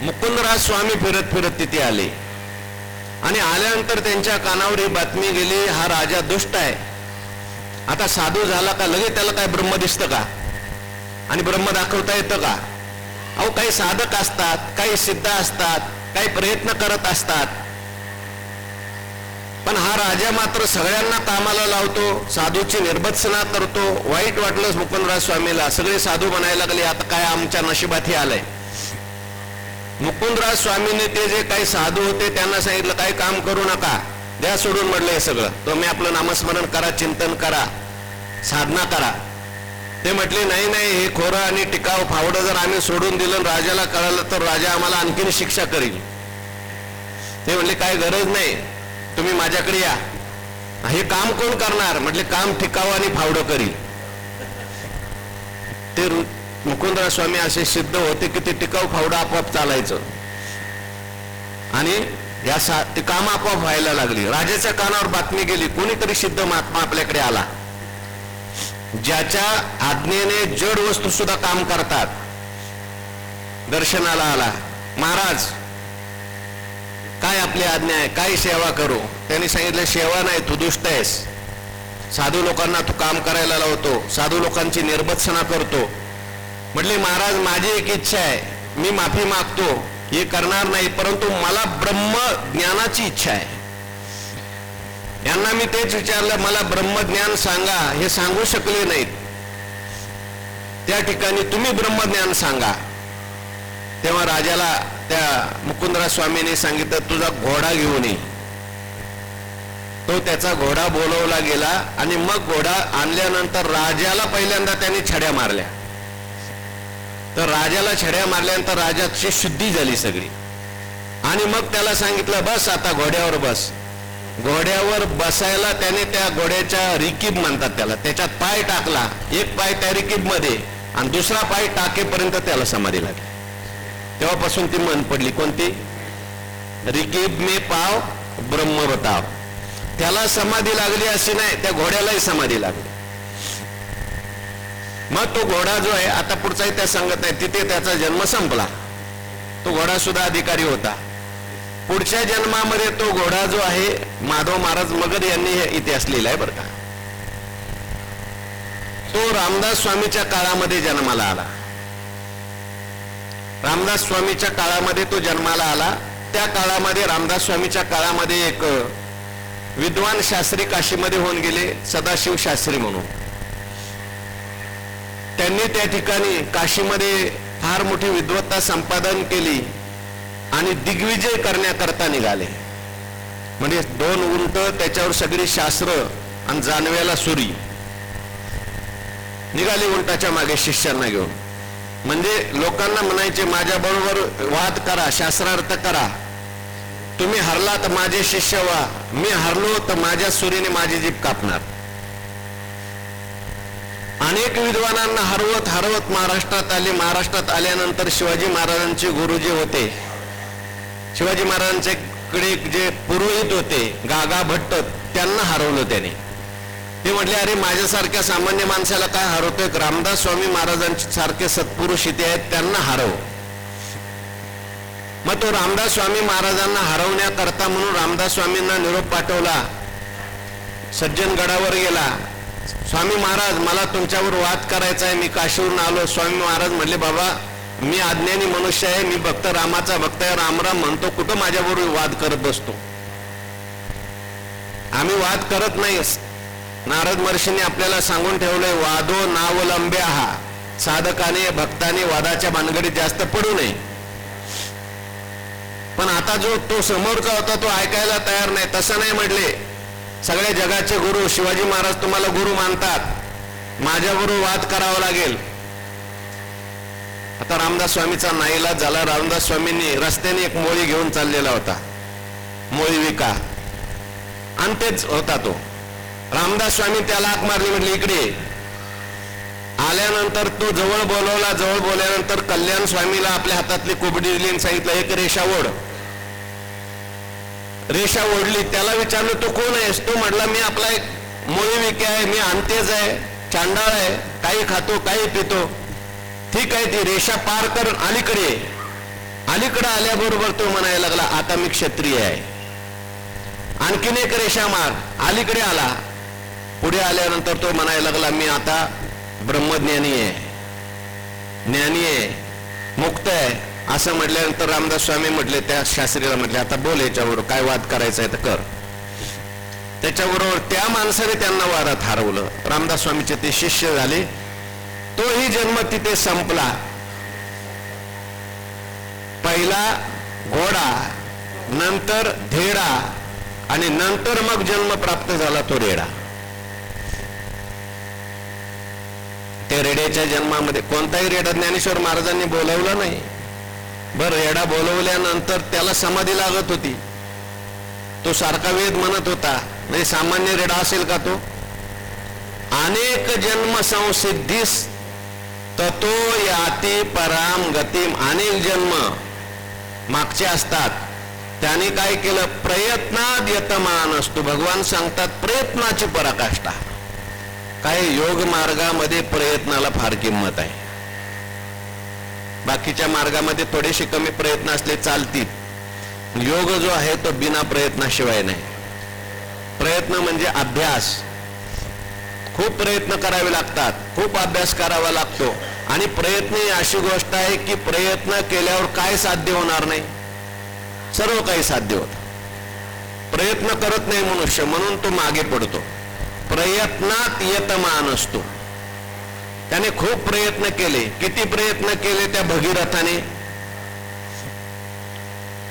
मुकुंदराज स्वामी फिरत फिरत तिथे आले आणि आल्यानंतर त्यांच्या कानावर ही बातमी गेली, हा राजा दुष्ट आहे. आता साधू झाला का लगेच त्याला काय ब्रह्म दिसतं का? आणि ब्रह्म दाखवता येतं का? अहो, काही साधक असतात, काही सिद्ध असतात, काही प्रयत्न करत असतात. पण हा राजा मात्र सगळ्यांना कामाला लावतो, साधूची निर्भत्सना करतो. वाईट वाटलं मुकुंदराज स्वामीला. सगळे साधू म्हणायला लागले आता काय आमच्या नशिबात हे आलंय. मुकुंदराज स्वामीने ते जे काही साधू होते त्यांना सांगितलं काही काम करू नका, द्या सोडून. म्हटलं हे सगळं तुम्ही आपलं नामस्मरण करा, चिंतन करा, साधना करा. ते म्हटले नाही नाही, हे खोरं आणि टिकाव फावडं जर आम्ही सोडून दिलं राजाला कळलं तर राजा आम्हाला आणखीन शिक्षा करील. ते म्हटले काय गरज नाही, तुम्ही माझ्याकडे या. हे काम कोण करणार? म्हटले काम टिकाव आणि फावडं करील. ते मुकुंदराज स्वामी असे सिद्ध होते की ते टिकाव फावडं आपोआप चालायचं आणि ते काम आपोआप व्हायला लागली. राजाच्या कानावर बातमी गेली, कोणीतरी सिद्ध महात्मा आपल्याकडे आला, ज्याच्या आज्ञेने जड वस्तू सुद्धा काम करतात. दर्शनाला आला. महाराज काय आपली आज्ञा आहे, काय सेवा करू? त्यांनी सांगितलं सेवा नाही, तू दुष्ट आहेस. साधू लोकांना तू काम करायला लावतो, साधू लोकांची निर्भत्सना करतो. म्हटले महाराज माझी एक इच्छा आहे, मी माफी मागतो, हे करणार नाही, परंतु मला ब्रह्म ज्ञानाची इच्छा आहे. यांना मी तेच विचारलं, मला ब्रह्मज्ञान सांगा. हे सांगू शकले नाहीत. त्या ठिकाणी तुम्ही ब्रह्मज्ञान सांगा. तेव्हा राजाला त्या मुकुंदराज स्वामीने सांगितलं तुझा घोडा घेऊन ये. तो त्याचा घोडा बोलवला गेला आणि मग घोडा आणल्यानंतर राजाला पहिल्यांदा त्याने छड्या मारल्या. तर राजाला छड्या मारल्यानंतर राजाची शुद्धी झाली सगळी. आणि मग त्याला सांगितलं बस आता घोड्यावर बस. घोड्यावर बसायला त्याने त्या घोड्याच्या रिकीब म्हणतात त्याला, त्याच्यात पाय टाकला. एक पाय त्या रिकीब मध्ये आणि दुसरा पाय टाकेपर्यंत त्याला समाधी लागली. तेव्हापासून ती म्हण पडली कोणती? रिकीब में पाव ब्रह्म बताव. त्याला समाधी लागली अशी नाही, त्या घोड्यालाही समाधी लागली. मग तो घोडा जो आहे, आता पुढचाही त्या सांगत आहे, तिथे त्याचा जन्म संपला. तो घोडा सुद्धा अधिकारी होता. पुढच्या जन्मामध्ये तो घोडा जो आहे माधव महाराज मगर यांनी हे इतिहास लिहिलाय बरं का. तो रामदास स्वामीच्या काळामध्ये जन्माला आला. रामदास स्वामीच्या काळामध्ये तो जन्माला आला. त्या काळामध्ये रामदास स्वामीच्या काळामध्ये एक विद्वान शास्त्री काशीमध्ये होऊन गेले, सदाशिव शास्त्री म्हणून. त्यांनी त्या ठिकाणी काशीमध्ये फार मोठी विद्वत्ता संपादन केली आणि दिग्विजय करण्याकरता निघाले. म्हणजे 2 उंट, त्याच्यावर सगळी शास्त्र आणि जानव्याला सुरी, निघाले उंटाच्या मागे शिष्यांना घेऊन. म्हणजे लोकांना म्हणायचे माझ्या बरोबर वाद करा, शास्त्रार्थ करा. तुम्ही हरला तर माझे शिष्य व्हा, मी हरलो तर माझ्या सुरीने माझी जीभ कापणार. अनेक विद्वानांना हरवत हरवत महाराष्ट्रात आले. महाराष्ट्रात आल्यानंतर शिवाजी महाराजांचे गुरु जे होते, शिवाजी महाराजांच्याकडे जे पुरोहित होते गागा भट्ट, त्यांना हरवलं त्याने. ते म्हटले अरे माझ्यासारख्या सामान्य माणसाला काय हरवतोय, रामदास स्वामी महाराजांचे सारखे सत्पुरुष इथे आहेत त्यांना हरव. मग तो रामदास स्वामी महाराजांना हरवण्याकरता म्हणून रामदास स्वामींना निरोप पाठवला. सज्जनगडावर गेला. स्वामी महाराज मला तुमच्यावर वाद करायचा आहे, मी काशीवरून आलो. स्वामी महाराज म्हटले बाबा मी अज्ञानी मनुष्य आहे, मी भक्त रामाचा भक्त आहे, रामराम म्हणतो, कुठं माझ्याबरोबर वाद करत बसतो. आम्ही वाद करत नाही. नारद महर्षींनी आपल्याला सांगून ठेवलंय वादो नावलंब्या, हा साधकाने भक्ताने वादाच्या भानगडीत जास्त पडू नये. पण आता जो तो समोरचा होता तो ऐकायला तयार नाही. तसं नाही म्हटले, सगळ्या जगाचे गुरु शिवाजी महाराज तुम्हाला गुरु मानतात, माझ्याबरोबर वाद करावा लागेल. आता रामदास स्वामीचा नाईलाज झाला. रामदास स्वामींनी रस्त्याने एक मोळी घेऊन चाललेला होता, मोळी विका, आणि तेच होता तो. रामदास स्वामी त्याला हाक मारली, म्हटली इकडे. आल्यानंतर तो जवळ बोलवला. जवळ बोलल्यानंतर कल्याण स्वामीला आपल्या हातातली कोबडी दिली आणि सांगितलं एक रेषा ओढ. रेषा ओढली. त्याला विचारलं तू कोण आहेस? तो म्हटला मी आपला एक मोळी विके आहे, मी अंतेज आहे, चांडाळ आहे, काही खातो काही पितो. ठीक आहे, ती रेषा पार कर, अलीकडे. अलीकडे आल्याबरोबर तो म्हणायला लागला आता मी क्षत्रिय आहे. आणखीन एक रेषा मार. अलीकडे आला. पुढे आल्यानंतर तो म्हणायला लागला मी आता ब्रह्मज्ञानी आहे, ज्ञानी आहे, मुक्त आहे. असं म्हटल्यानंतर रामदास स्वामी म्हटले त्या शास्त्रीला, म्हटले आता बोल, याच्याबरोबर काय वाद करायचा आहे तर कर. त्याच्याबरोबर त्या माणसाने त्यांना वादात हरवलं. रामदास स्वामीचे ते शिष्य झाले. तोही जन्म तिथे संपला. पहिला घोडा, नंतर धेडा, आणि नंतर मग जन्म प्राप्त झाला तो रेडा. त्या रेड्याच्या जन्मामध्ये कोणताही रेडा ज्ञानेश्वर महाराजांनी बोलवला नाही. बर, रेडा बोलवल्यानंतर त्याला समाधी लागत होती. तो सारखा वेद म्हणत होता. म्हणजे सामान्य रेडा असेल का तो? अनेक जन्म संसिद्धीस ततो याती पराम गतीम. अनेक जन्म मागचे असतात. त्याने काय केलं? प्रयत्नात यतमान असतो. भगवान सांगतात प्रयत्नाची पराकाष्ठा. काय योग मार्गामध्ये प्रयत्नाला फार किंमत आहे. बाकीच्या मार्गामध्ये थोडेसे कमी प्रयत्न असले चालतील. योग जो आहे तो बिना प्रयत्नाशिवाय नाही. प्रयत्न म्हणजे अभ्यास. खूप प्रयत्न करावे लागतात, खूप अभ्यास करावा लागतो. आणि प्रयत्न ही अशी गोष्ट आहे की प्रयत्न केल्यावर काय साध्य होणार नाही? सर्व काही साध्य होत. प्रयत्न करत नाही मनुष्य, म्हणून तो मागे पडतो. प्रयत्नात यतमान असतो. त्याने खूप प्रयत्न केले. किती प्रयत्न केले त्या भगीरथाने?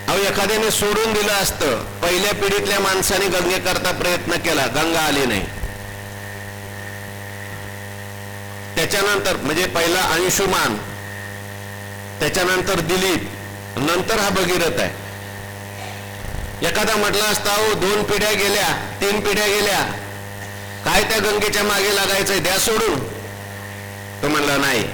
अहो, एखाद्याने सोडून दिलं असतं. पहिल्या पिढीतल्या माणसाने गंगेकरता प्रयत्न केला, गंगा आली नाही. त्याच्यानंतर म्हणजे पहिला अंशुमान, त्याच्यानंतर दिलीप, नंतर हा भगीरथ आहे. एखादा म्हटला असता अहो 2 पिढ्या गेल्या, 3 पिढ्या गेल्या, काय त्या गंगेच्या मागे लागायचंय, द्या सोडून. तो म्हणला नाही,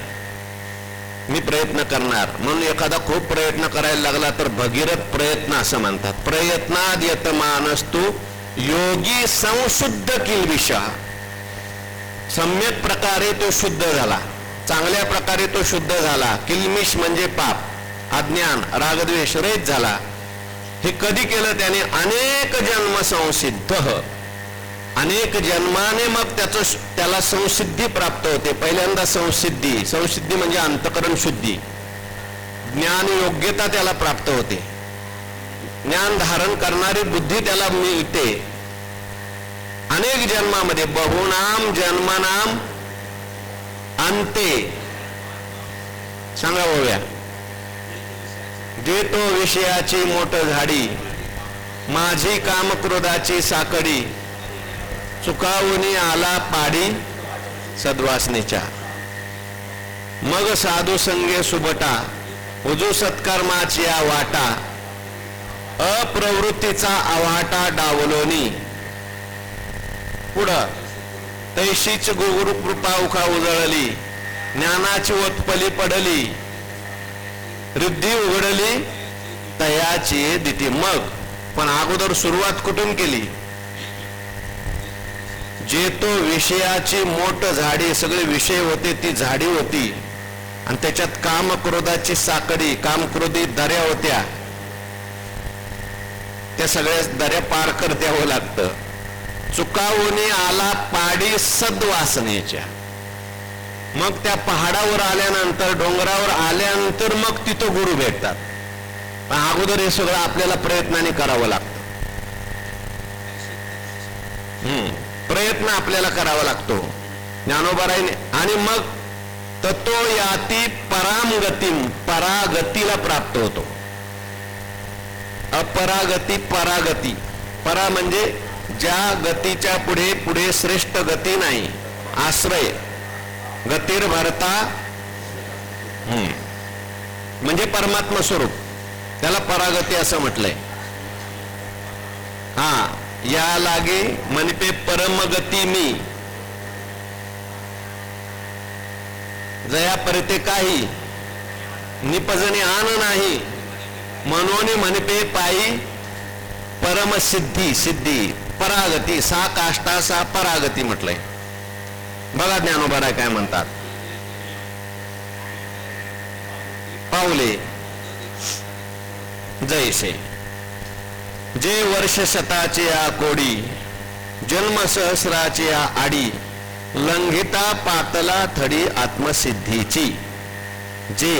मी प्रयत्न करणार. म्हणून एखादा खूप प्रयत्न करायला लागला तर भगीरथ प्रयत्न असं म्हणतात. प्रयत्नाद यतमानस्तु योगी संशुद्ध किल्बिषा. सम्यक प्रकारे तो शुद्ध झाला, चांगल्या प्रकारे तो शुद्ध झाला. किल्मिष म्हणजे पाप, अज्ञान, रागद्वेष रहित झाला. हे कधी केलं त्याने? अनेक जन्म संसिद्ध. अनेक जन्माने मग त्याला संसिद्धी प्राप्त होते. पहिल्यांदा संसिद्धी. संसिद्धी म्हणजे अंतःकरण शुद्धी, ज्ञान योग्यता त्याला प्राप्त होते. ज्ञान धारण करणारी बुद्धी त्याला मिळते. अनेक जन्मामध्ये, बहुनाम जन्मनाम अंते, सांगा बघूया. देतो विषयाची मोठ झाडी, माझी कामक्रोधाची साकडी, चुकावूनी आला पाडी सद्वासनेच्या. मग साधू संगे सुबटा, उजू सत्कर्माची या वाटा, अप्रवृत्तीचा अवाटा डावलोनी. पुढं तैशीच गुरु कृपा उखा उजळली, ज्ञानाची उत्पली पडली, रिद्धी उघडली तयाची दिती. मग पण अगोदर सुरुवात कुठून केली? जे तो विषयाची मोठ झाडी, सगळे विषय होते, ती झाडी होती आणि त्याच्यात काम क्रोधाची साकडी, काम क्रोधी दऱ्या होत्या, त्या सगळ्या दऱ्या पार करता यावं लागतं. चुकावून आला पाडी सद्वासनेच्या. मग त्या पहाडावर आल्यानंतर, डोंगरावर आल्यानंतर मग तिथं गुरु भेटतात. पण अगोदर हे सगळं आपल्याला प्रयत्नाने करावं लागतं. प्रयत्न आपल्याला करावा लागतो. ज्ञानोबारायने आणि मग ततो याती परामगतीम, परागतीला प्राप्त होतो. अपरागती परागती. परा म्हणजे ज्या गतीच्या पुढे पुढे श्रेष्ठ गती नाही, आश्रय. गतीर भरता म्हणजे परमात्मा स्वरूप, त्याला परागती असं म्हटलंय. हा, या लागे मनपे परमगती मी, जया परते काही निपजणे आन नाही, मनोनी मनपे पायी परमसिद्धी. सिद्धी परागती, सा काष्टा सा परागती म्हटलंय. बघा ज्ञानोबाराय काय म्हणतात. पावले जैसे जे वर्ष शताचे या कोडी, जन्म सहस्राचे या आडी, लंघिता पातला थडी आत्मसिद्धीची. जे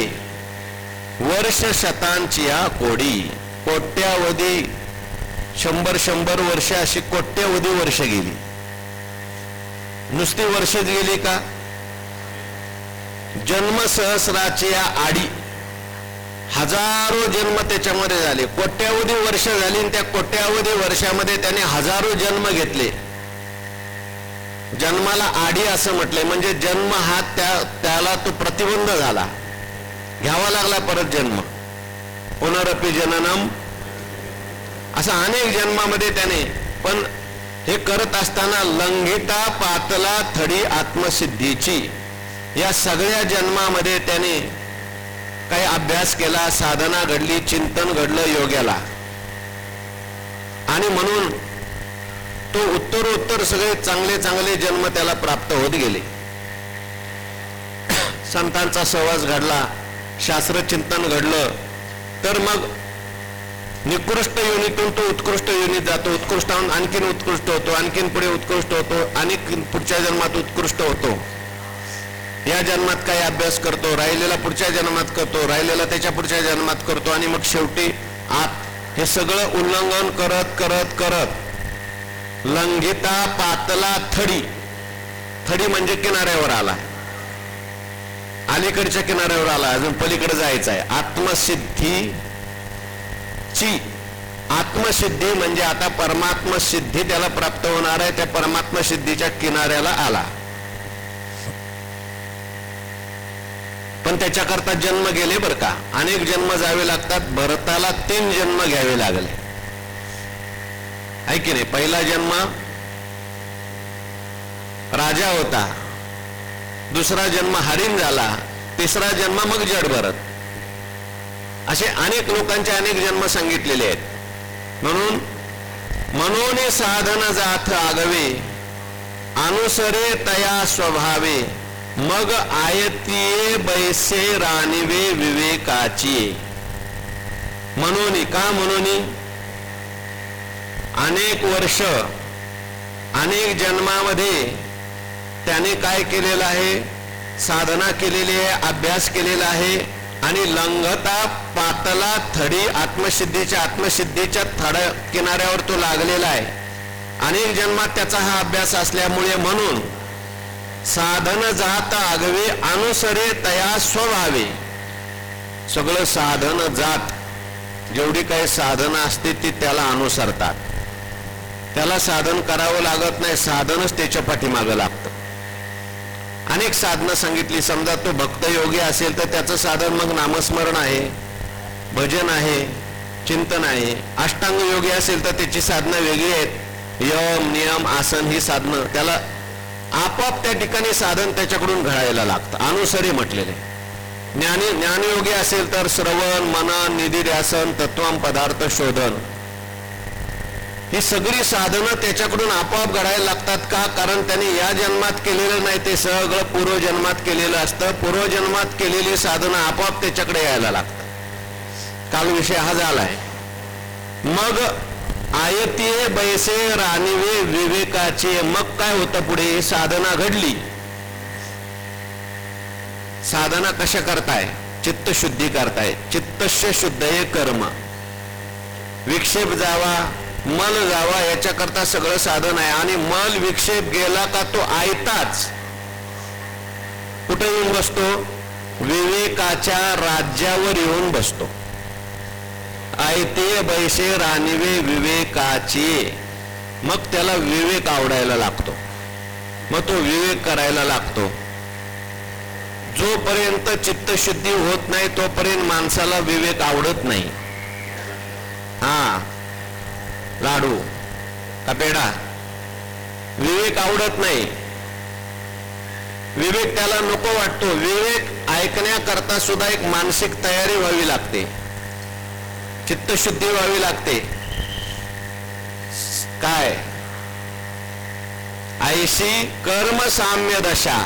वर्ष शतांची या कोडी, कोट्यावधी, 100 वर्ष, अशी कोट्यावधी वर्ष गेली. नुसती वर्षच गेली का? जन्म सहस्राची या आडी, हजारो जन्म त्याच्यामध्ये झाले. कोट्यावधी वर्ष झाली आणि त्या कोट्यावधी वर्षामध्ये त्याने हजारो जन्म घेतले. जन्माला आडी असं म्हटलंय म्हणजे जन्म हा त्याला तो प्रतिबंध झाला, घ्यावा लागला परत जन्म. पुनरपि जननम, असं अनेक जन्मामध्ये त्याने. पण हे करत असताना लंघिता पातला थडी आत्मसिद्धीची, या सगळ्या जन्मामध्ये त्याने काही अभ्यास केला, साधना घडली, चिंतन घडलं योग्याला. आणि म्हणून तो उत्तरोत्तर सगळे चांगले चांगले जन्म त्याला प्राप्त होत गेले. संतांचा सहवास घडला, शास्त्र चिंतन घडलं, तर मग निकृष्ट योनीतून तो उत्कृष्ट योनीत जातो, उत्कृष्टाहून आणखीन उत्कृष्ट होतो, आणखीन पुढे उत्कृष्ट होतो, आणि पुढच्या जन्मात उत्कृष्ट होतो. या जन्मात काही अभ्यास करतो, राहिलेला पुढच्या जन्मात करतो, राहिलेला त्याच्या पुढच्या जन्मात करतो, आणि मग शेवटी आत हे सगळं उल्लंघन करत करत करत लंघिता पातला थडी. थडी म्हणजे किनाऱ्यावर आला, अलीकडच्या किनाऱ्यावर आला, अजून पलीकडे जायचं आहे. आत्मसिद्धीची, आत्मसिद्धी म्हणजे आता परमात्म सिद्धी त्याला प्राप्त होणार आहे. त्या परमात्म सिद्धीच्या किनाऱ्याला आला. पण त्याच्याकरता जन्म गेले बरं का, अनेक जन्म जावे लागतात. भरताला 3 जन्म घ्यावे लागले, आहे की नाही. पहिला जन्म राजा होता, दुसरा जन्म हरिण झाला, तिसरा जन्म मग जड भरत. असे अनेक लोकांचे अनेक जन्म सांगितलेले आहेत. म्हणून मनोने साधन जाथ आगवे, अनुसरे तया स्वभावे, मग आयतीये बैसे रानिवे विवेकाची. मनोनी का? मनोनी अनेक वर्ष, अनेक जन्मामध्ये त्याने काय केलेलं आहे? साधना केलेली आहे, अभ्यास केलेला आहे, आणि लंघता पातला थडी आत्मसिद्धीच्या थड किनाऱ्यावर तो लागलेला आहे. अनेक जन्मात त्याचा हा अभ्यास असल्यामुळे म्हणून साधन जात आगवे अनुसरे तया स्वभावे. सगळं साधन जात जेवढी काही साधनं असते ती त्याला अनुसरतात. त्याला साधन करावं लागत नाही, साधनच त्याच्या पाठीमागं लागतं. अनेक साधनं सांगितली. समजा तो भक्त योगी असेल तर त्याचं साधन मग नामस्मरण आहे, भजन आहे, चिंतन आहे. अष्टांग योगी असेल तर त्याची साधनं वेगळी आहेत. यम नियम आसन ही साधनं त्याला आपोआप त्या ठिकाणी साधन त्याच्याकडून घडायला लागतं. अनुसरी म्हटलेले. ज्ञानयोगी असेल तर श्रवण मनन निधिध्यासन तत्वम पदार्थ शोधन ही सगळी साधनं त्याच्याकडून आपोआप घडायला लागतात. का? कारण त्याने या जन्मात केलेलं नाही, ते सगळं पूर्वजन्मात केलेलं असतं. पूर्वजन्मात केलेली साधनं आपोआप त्याच्याकडे यायला लागतात. काल विषय हा झालाय. मग आयतीये बैसे रानिवे विवेकाचे. मग काय होतं पुढे? साधना घडली. साधना कशा करताय? चित्त शुद्धी करताय. चित्तस्य शुद्धये कर्म. विक्षेप जावा, मल जावा याच्याकरता सगळं साधन आहे. आणि मल विक्षेप गेला का तो आयताच कुठे येऊन बसतो? विवेकाच्या राज्यावर येऊन बसतो. आयते बैसे रानिवे विवेकाची. मग त्याला विवेक आवडायला लागतो, मग तो विवेक करायला लागतो. जोपर्यंत चित्तशुद्धी होत नाही तोपर्यंत माणसाला विवेक आवडत नाही. हा लाडू का पेढा विवेक आवडत नाही. विवेक त्याला नको वाटतो. विवेक ऐकण्याकरता सुद्धा एक मानसिक तयारी व्हावी लागते, चित्तशुद्धी व्हावी लागते. काय? ऐशी कर्म साम्य दशा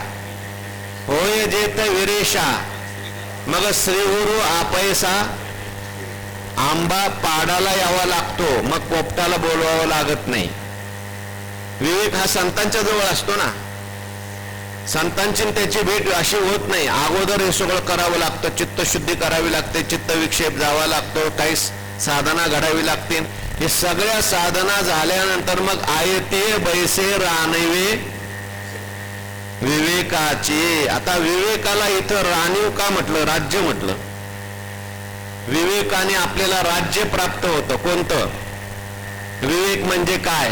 होय जेत विरेशा. मग श्रीगुरु आपैसा आंबा पाडाला यावा लागतो, मग पोपटाला बोलवावं लागत नाही. विवेक हा संतांच्या जवळ असतो ना. संतांची त्याची भेट अशी होत नाही. अगोदर हे सगळं करावं लागतं, चित्तशुद्धी करावी लागते, चित्त विक्षेप जावा लागतो, काही साधना घडावी लागते. हे सगळ्या साधना झाल्यानंतर मग आयते बैसे रानवे विवेकाचे. आता विवेकाला इथं राणीव का म्हटलं? राज्य म्हटलं. विवेकाने आपल्याला राज्य प्राप्त होतं. कोणतं? विवेक म्हणजे काय?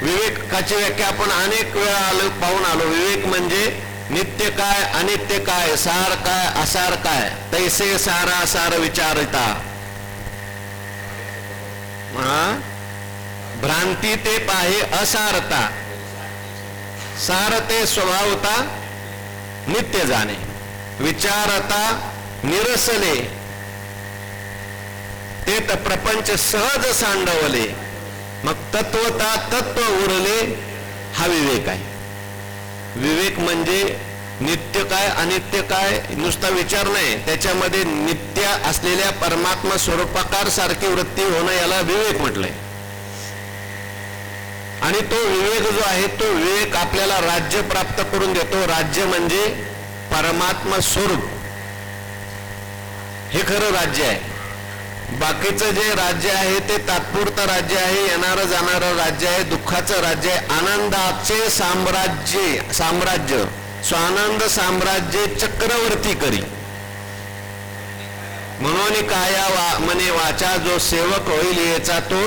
विवेकाची व्याख्या आपण अनेक वेळा पाहून आलो. विवेक म्हणजे नित्य काय, अनित्य काय, सार काय, असार काय, तैसे सारा सार विचारता. भ्रांती ते पाहे असारता, सार ते स्वभावता नित्य जाणे. विचारता निरसले ते तर प्रपंच सहज सांडवले. मग तत्वता तत्व उरले. हा विवेक आहे. विवेक म्हणजे नित्य काय अनित्य काय नुसता विचार नाही, त्याच्यामध्ये नित्य असलेल्या परमात्मा स्वरूपाकार सारखी वृत्ती होणं याला विवेक म्हटलंय. आणि तो विवेक जो आहे तो विवेक आपल्याला राज्य प्राप्त करून देतो. राज्य म्हणजे परमात्मा स्वरूप. हे खरं राज्य आहे. बाकीचं जे राज्य आहे ते तात्पुरतं राज्य आहे, येणारं जाणारं राज्य आहे, दुःखाचं राज्य आहे. आनंदाचे साम्राज्य स्वानंद साम्राज्य चक्रवर्ती करी. म्हणून काया मने वाचा जो सेवक होईल याचा तो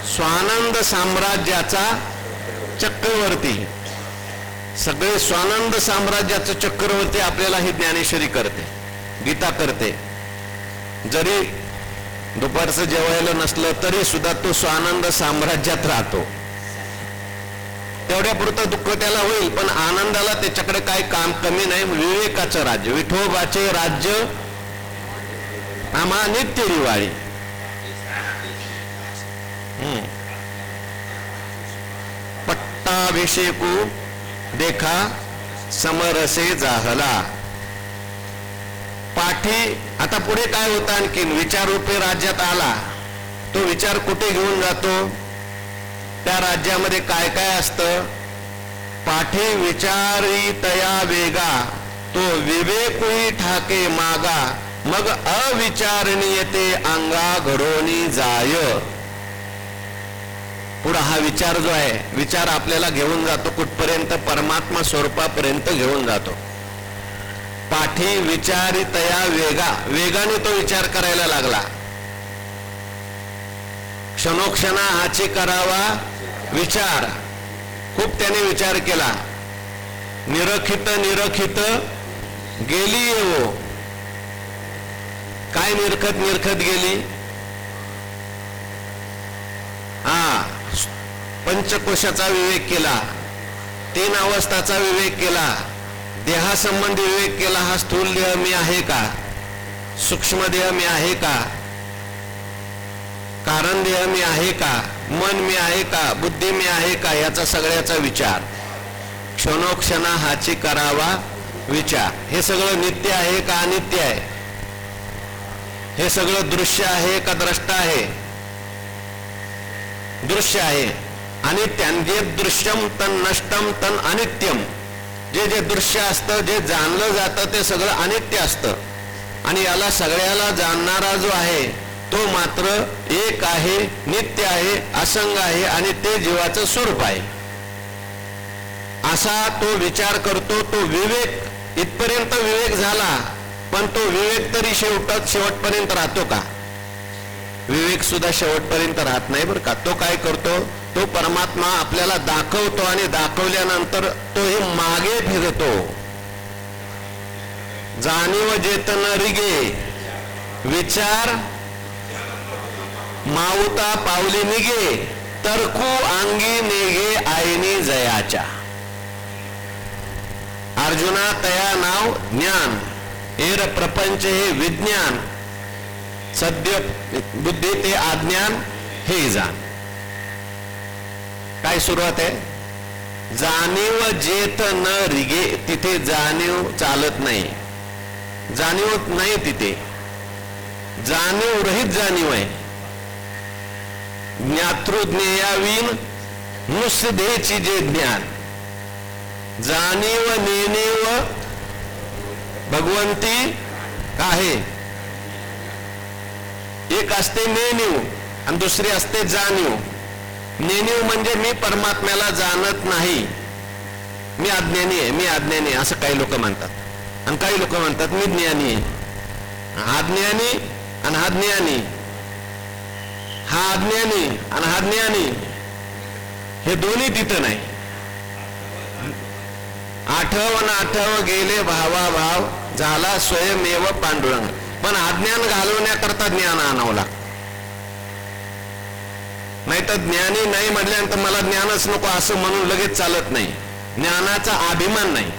स्वानंद साम्राज्याचा चक्रवर्ती. सगळे स्वानंद साम्राज्याचं चक्रवर्ती आपल्याला ही ज्ञानेश्वरी करते, गीता करते. जरी दुपारचं जेवायला नसलं तरी सुद्धा तो स्वानंद साम्राज्यात राहतो. तेवढ्या पुरतं दुःख त्याला होईल, पण आनंदाला त्याच्याकडे काही काम कमी नाही. विवेकाचं राज्य, विठोबाचे राज्य आम्हा नित्य दिवाळी. पट्टाभिषेकू देखा समरसे जाहला. पाठी आता पुढे काय होतं? आणखीन विचाररूपी राज्यात आला. तो विचार कुठे घेऊन जातो? त्या राज्यामध्ये काय काय असतं? पाठी विचारी तया वेगा तो विवेकुही ठाके मागा. मग अविचारणीयते अंगा घडोनी जाय. पुढे हा विचार जो आहे, विचार आपल्याला घेऊन जातो कुठपर्यंत? परमात्मा स्वरूपापर्यंत घेऊन जातो. पाठी विचारितया वेगाने तो विचार करायला लागला. क्षणोक्षणा हाची करावा विचार. खूप त्याने विचार केला. निरखित गेली येवो. काय निरखत गेली? पंचकोशाचा विवेक केला, 3 अवस्थाचा विवेक केला, देहासंबंधी विवेक केला. हा स्थूल देह मी आहे का? सूक्ष्म देह मी आहे का? कारण देह मी आहे का? मन मी आहे का? बुद्धी मी आहे का? याचा सगळ्याचा विचार. क्षणोक्षणा हाची करावा विचार. हे सगळं नित्य आहे का अनित्य आहे? हे सगळं दृश्य आहे का द्रष्टा आहे? दृश्य आहे. आणि जे दृश्यम तन नष्टम तन अनित्यम. जे दृश्य असतं, जे जाणलं जातं ते सगळं अनित्य असतं. आणि याला सगळ्याला जाणणारा जो आहे तो मात्र एक आहे, नित्य आहे, असंग आहे आणि ते जीवाचं स्वरूप आहे. असा तो विचार करतो. तो विवेक इथपर्यंत विवेक झाला, पण तो विवेक तरी शेवटपर्यंत राहतो का? विवेक सुद्धा शेवटपर्यंत राहत नाही बरं का. तो काय करतो? तो परमात्मा आपल्याला दाखवतो आणि दाखवल्यानंतर तो हे मागे फिरतो. जाणीव जेतन रिगे विचार माऊता पावली निगे तरकू अंगी नेगे आईनी जयाच्या. अर्जुना तया नाव ज्ञान एर प्रपंच हे विज्ञान सद्य बुद्धी ते अज्ञान हे जाण. काय सुरुवात आहे? जाणीव जेत न रिगे. तिथे जाणीव चालत नाही, जाणीव नाही तिथे. जाणीव रहित जाणीव आहे. ज्ञातृज्ञेयावीन नुसधेची जे ज्ञान. जाणीव नेणीव भगवंती आहे. एक असते नेणीव आणि दुसरी असते जाणीव. नेणीव म्हणजे मी परमात्म्याला जाणत नाही, मी अज्ञानी आहे, असं काही लोक म्हणतात. आणि काही लोक म्हणतात मी ज्ञानी आहे. अज्ञानी आणि हा ज्ञानी, हा अज्ञानी आणि हा ज्ञानी, हे दोन्ही तिथं नाही. आठव गेले भावा भाव झाला स्वयमेव पांडुरंग. पण अज्ञान घालवण्याकरता ज्ञान आणावं लागतं. नाही तर ज्ञानी नाही म्हटल्यानंतर मला ज्ञानच नको असं म्हणून लगेच चालत नाही. ज्ञानाचा अभिमान नाही.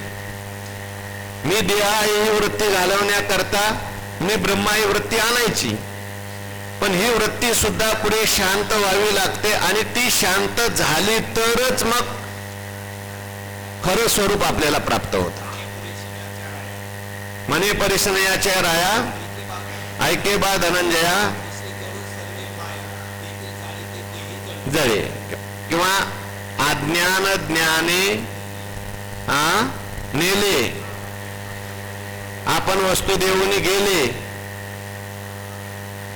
मी देहा ही वृत्ती घालवण्याकरता मी ब्रह्मा ही वृत्ती आणायची, पण ही वृत्ती सुद्धा पुढे शांत व्हावी लागते आणि ती शांत झाली तरच मग खरं स्वरूप आपल्याला प्राप्त होतं. म्हणे परिसनयाच्या राया ऐके बा धनंजया जळे. किंवा अज्ञान ज्ञाने नेले, आपण वस्तू देऊन गेले,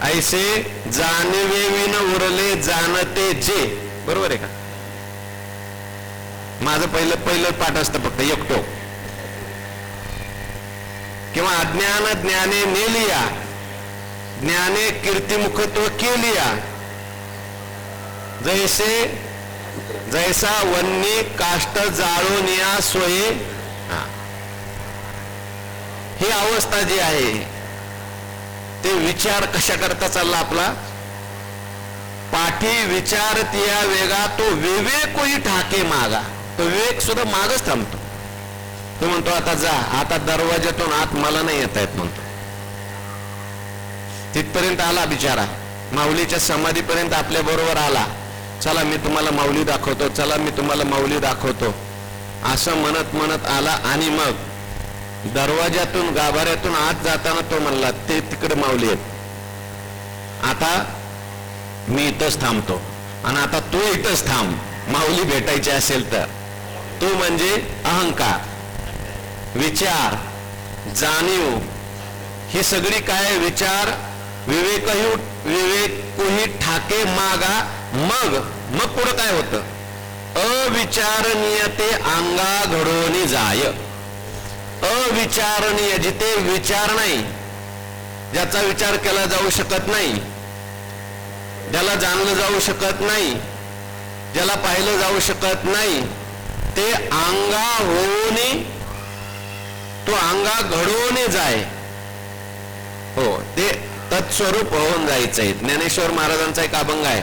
ऐसे जाणवे विन उरले जाणते जे. बरोबर आहे का? माझं पहिलं पाठ असतं फक्त एकटो. किंवा अज्ञान ज्ञाने नेलिया ज्ञाने कीर्तिमुखत्व केलिया जैसा वन्नी काष्ट जाळून या सोये. ही अवस्था जी आहे ते विचार कशा करता चालला आपला? पाठी विचार तिया वेगा तो विवेकही ठाके मागा. तो विवेक सुद्धा मागच थांबतो. तो म्हणतो आता जा, आता दरवाज्यातून आत मला नाही येता येत म्हणतो. तिथपर्यंत आला बिचारा, माऊलीच्या समाधीपर्यंत आपल्या बरोबर आला. चला मी तुम्हाला माऊली दाखवतो, चला मी तुम्हाला माऊली दाखवतो असं म्हणत आला. आणि मग दरवाज्यातून गाभाऱ्यातून आत जाताना तो म्हणला ते तिकडे माऊली आहेत, आता मी इथंच थांबतो. आणि आता तू इथंच थांब, माऊली भेटायची असेल तर. तो म्हणजे अहंकार, विचार, जाणीव, ही सगळी काय विचार विवेकही ठाके मागा. मग मग पुढं काय होतं? अविचारणीय ते अंगा घडवून जाय. अविचारणीय, जिथे विचार नाही, ज्याचा विचार केला जाऊ शकत नाही, ज्याला जाणलं जाऊ शकत नाही, ज्याला पाहिलं जाऊ शकत नाही, ते अंगा होऊन, तो अंगा घडवून जाय. हो, ते तत्स्वरूप होऊन जायचंय. ज्ञानेश्वर महाराजांचा एक अभंग आहे.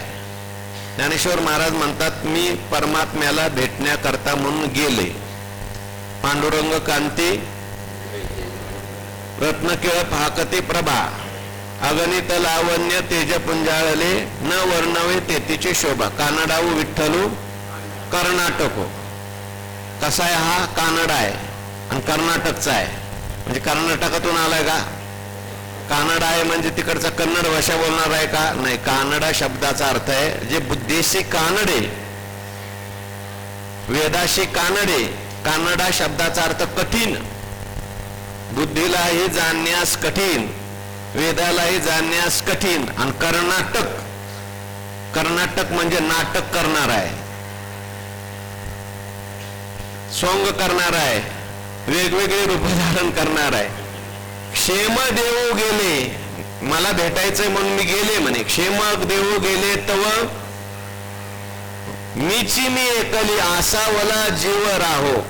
ज्ञानेश्वर महाराज म्हणतात, मी परमात्म्याला भेटण्याकरता म्हणून गेले, पांडुरंग कांती रत्नकेळ फाकते प्रभा, अगणित लावण्य तेज पुंजाळले, न वर्णवे तेतीची शोभा. कानडाऊ विठ्ठलू कर्नाटको. कसा आहे हा? कानडा आहे आणि कर्नाटकचा आहे. म्हणजे कर्नाटकातून आलाय का? कानडा आहे म्हणजे तिकडचा कन्नड भाषा बोलणार आहे का? नाही. कानडा शब्दाचा अर्थ आहे जे बुद्धीशी कानडे, वेदाशी कानडे. कानडा शब्दाचा अर्थ कठीण, बुद्धीलाही जाणण्यास कठीण, वेदालाही जाणण्यास कठीण. आणि कर्नाटक, कर्नाटक म्हणजे नाटक करणार आहे, सोंग करणार आहे, वेगवेगळे रूप धारण करणार आहे. क्षेम देऊ गेले, मला भेटायचंय म्हणून मी गेले म्हणे. क्षेम देऊ गेले तव मीची मी एकली, आसावला जीव राहो.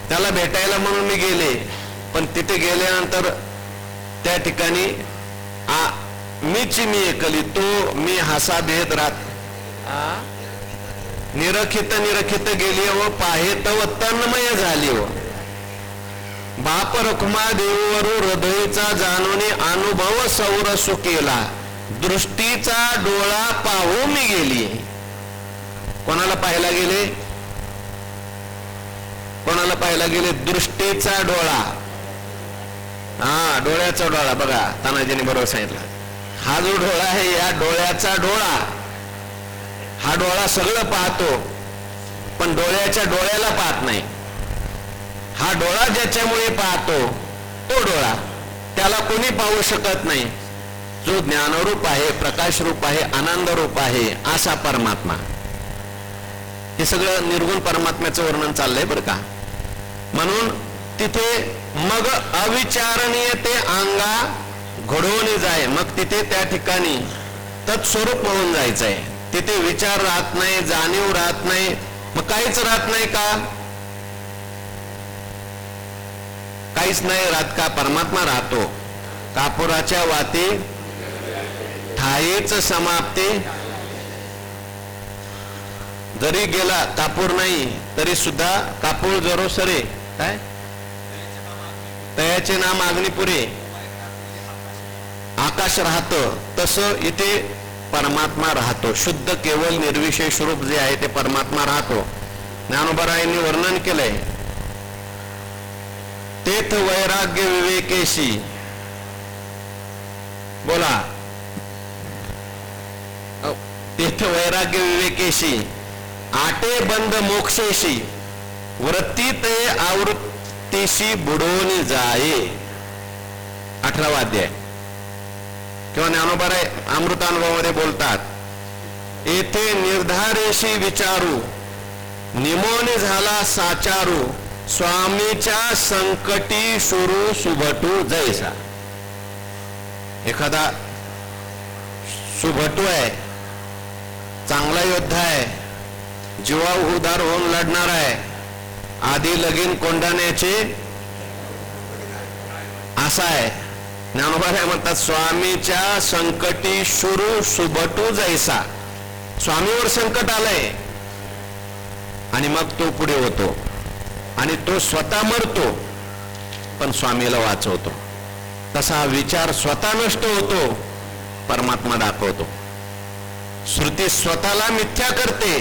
त्याला भेटायला म्हणून मी गेले, पण तिथे गेल्यानंतर त्या ठिकाणी मीची मी एकली, तो मी हसा भेद राहत. निरखित निरखित गेली व पाहेत व तन्मय झाली. व बाप रखुमा देववरू हृदयचा जाणूने अनुभव सौरसु केला, दृष्टीचा डोळा पाहू मी गेली. कोणाला पाहायला गेले? कोणाला पाहायला गेले? दृष्टीचा डोळा. हा, डोळ्याचा डोळा. बघा, तानाजीने बरोबर सांगितलं. हा जो डोळा आहे, या डोळ्याचा डोळा. हा डोळा सगळं पाहतो, पण डोळ्याच्या डोळ्याला पाहत नाही. हा डोळा ज्याच्यामुळे पाहतो तो डोळा, त्याला कोणी पाहू शकत नाही. जो ज्ञानरूप आहे, प्रकाश रूप आहे, आनंद रूप आहे, असा परमात्मा. हे सगळं निर्गुण परमात्म्याचं वर्णन चाललंय बरं का. म्हणून तिथे मग अविचारणीय ते अंगा घडवून जाय. मग तिथे त्या ठिकाणी तत्स्वरूप होऊन जायचंय. तिथे विचार राहत नाही, जाणीव राहत नाही. मग काहीच राहत नाही का? काहीच नाही राहत का? परमात्मा राहतो. कापुराच्या वाती ठाईच समाप्ती. जरी गेला कापूर नाही तरी सुद्धा कापूर जरो सरे. काय? तयाचे नाम अग्निपुरे. आकाश राहतं तसं इथे परमात्मा राहतो. शुद्ध केवळ निर्विशेष रूप जे आहे ते परमात्मा राहतो. ज्ञानोबरायांनी वर्णन केलंय. तेथ वैराग्य विवेकेशी. बोला. तेथ वैराग्य विवेकेशी आटे बंद मोक्षेशी वृत्ती ते आवृत्तीशी बुडवून जाये. 18वा अध्याय. किंवा ज्ञानोबराय अमृतानुभवामध्ये बोलतात, येथे निर्धारेशी विचारू निमोने झाला साचारू स्वामीच्या संकटी शुरू सुभटू जैसा. एखादा सुभटू आहे, चांगला योद्धा आहे, जीवा उदार होऊन लढणार आहे, आधी लगीन कोंडाण्याचे असा आहे. ज्ञानोबा म्हणतात स्वामीच्या संकटी शुरू सुभटू जैसा. स्वामीवर संकट आलंय आणि मग तो पुढे होतो आणि तो स्वतः मरतो पण स्वामीला वाचवतो. तसा विचार स्वतः नष्ट होतो, परमात्मा दाखवतो. श्रुती स्वतःला मिथ्या करते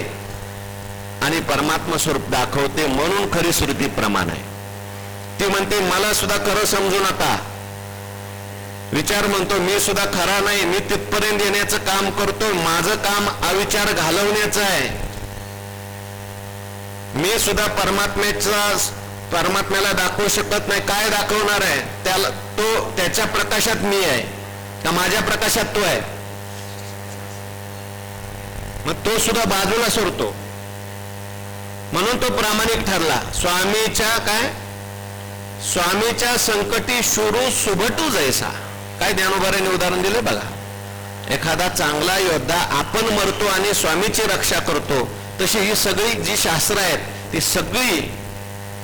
आणि परमात्मा स्वरूप दाखवते. म्हणून खरी श्रुती प्रमाण आहे. ती म्हणते मला सुद्धा खरं समजू नका. विचार म्हणतो मी सुद्धा खरा नाही, मी तिथपर्यंत येण्याचं काम करतो. माझं काम अविचार घालवण्याचं आहे. मी सुद्धा परमात्म्याला दाखवू शकत नाही. काय दाखवणार आहे त्याला? तो त्याच्या प्रकाशात मी आहे का माझ्या प्रकाशात तो आहे? मग तो सुद्धा बाजूला सरतो. म्हणून तो प्रामाणिक ठरला. स्वामीच्या संकटी शुरू सुभटू जैसा. काय ज्ञानोबारांनी उदाहरण दिलं बघा. एखादा चांगला योद्धा आपण मरतो आणि स्वामीची रक्षा करतो, तशी ही सगळी जी शास्त्र आहेत ती सगळी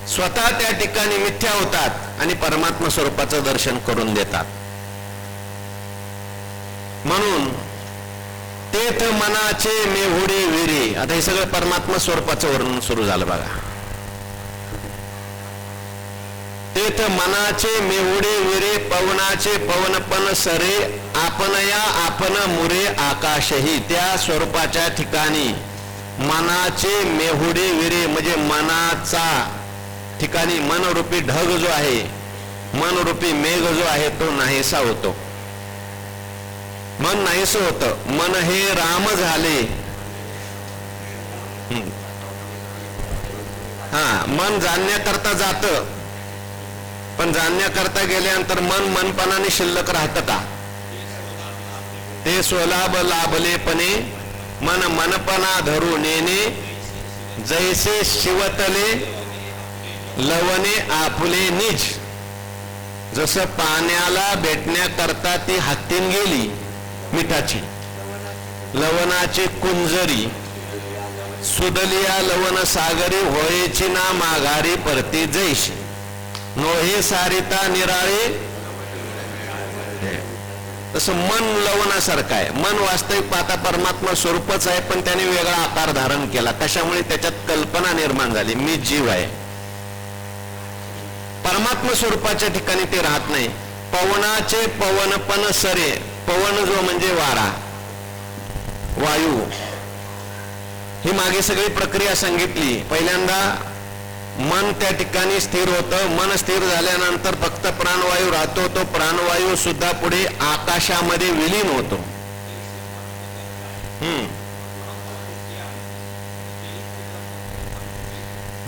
स्वतः त्या ठिकाणी मिथ्या होतात आणि परमात्मा स्वरूपाचं दर्शन करून देतात. म्हणून तेथ मनाचे मेहुडे विरे. आता हे सगळं परमात्मा स्वरूपाचं वर्णन सुरू झालं बघा. तेथ मनाचे मेहुडे विरे पवनाचे पवनपण सरे आपणया आपण मुरे आकाशही. त्या स्वरूपाच्या ठिकाणी मनाचे मेहुडे विरे म्हणजे मनाचा ठिकाणी मनरूपी ढग जो आहे, मनरूपी मेघ जो आहे तो नाहीसा होतो. मन नाहीसं होतं. मन हे राम झाले. मन जाणण्याकरता जात, पण जाणण्याकरता गेल्यानंतर मन मनपणाने शिल्लक राहतं का? ते स्वलाभ लाभलेपणे मन मनपणा धरू नेने जैसे शिवतले लवणे आपुले निज. जसं पाण्याला भेटण्याकरता ती हत्तीन गेली मिठाची, लवणाची कुंजरी सुदलिया लवण सागरी होयची ना माघारी परती जैशी नोहे सारिता निराळे. तसं मन लवणासारखं आहे. मन वास्तविक पाहता परमात्मा स्वरूपच आहे, पण त्याने वेगळा आकार धारण केला. कशामुळे? त्याच्यात कल्पना निर्माण झाली, मी जीव आहे. परमात्मा स्वरूपाच्या ठिकाणी ते राहत नाही. पवनाचे पवनपण सरे. पवन जो म्हणजे वारा, वायू. ही मागे सगळी प्रक्रिया सांगितली. पहिल्यांदा मन त्या ठिकाणी स्थिर होतं. मन स्थिर झाल्यानंतर फक्त प्राणवायू राहतो. तो प्राणवायू सुद्धा पुढे आकाशामध्ये विलीन होतो.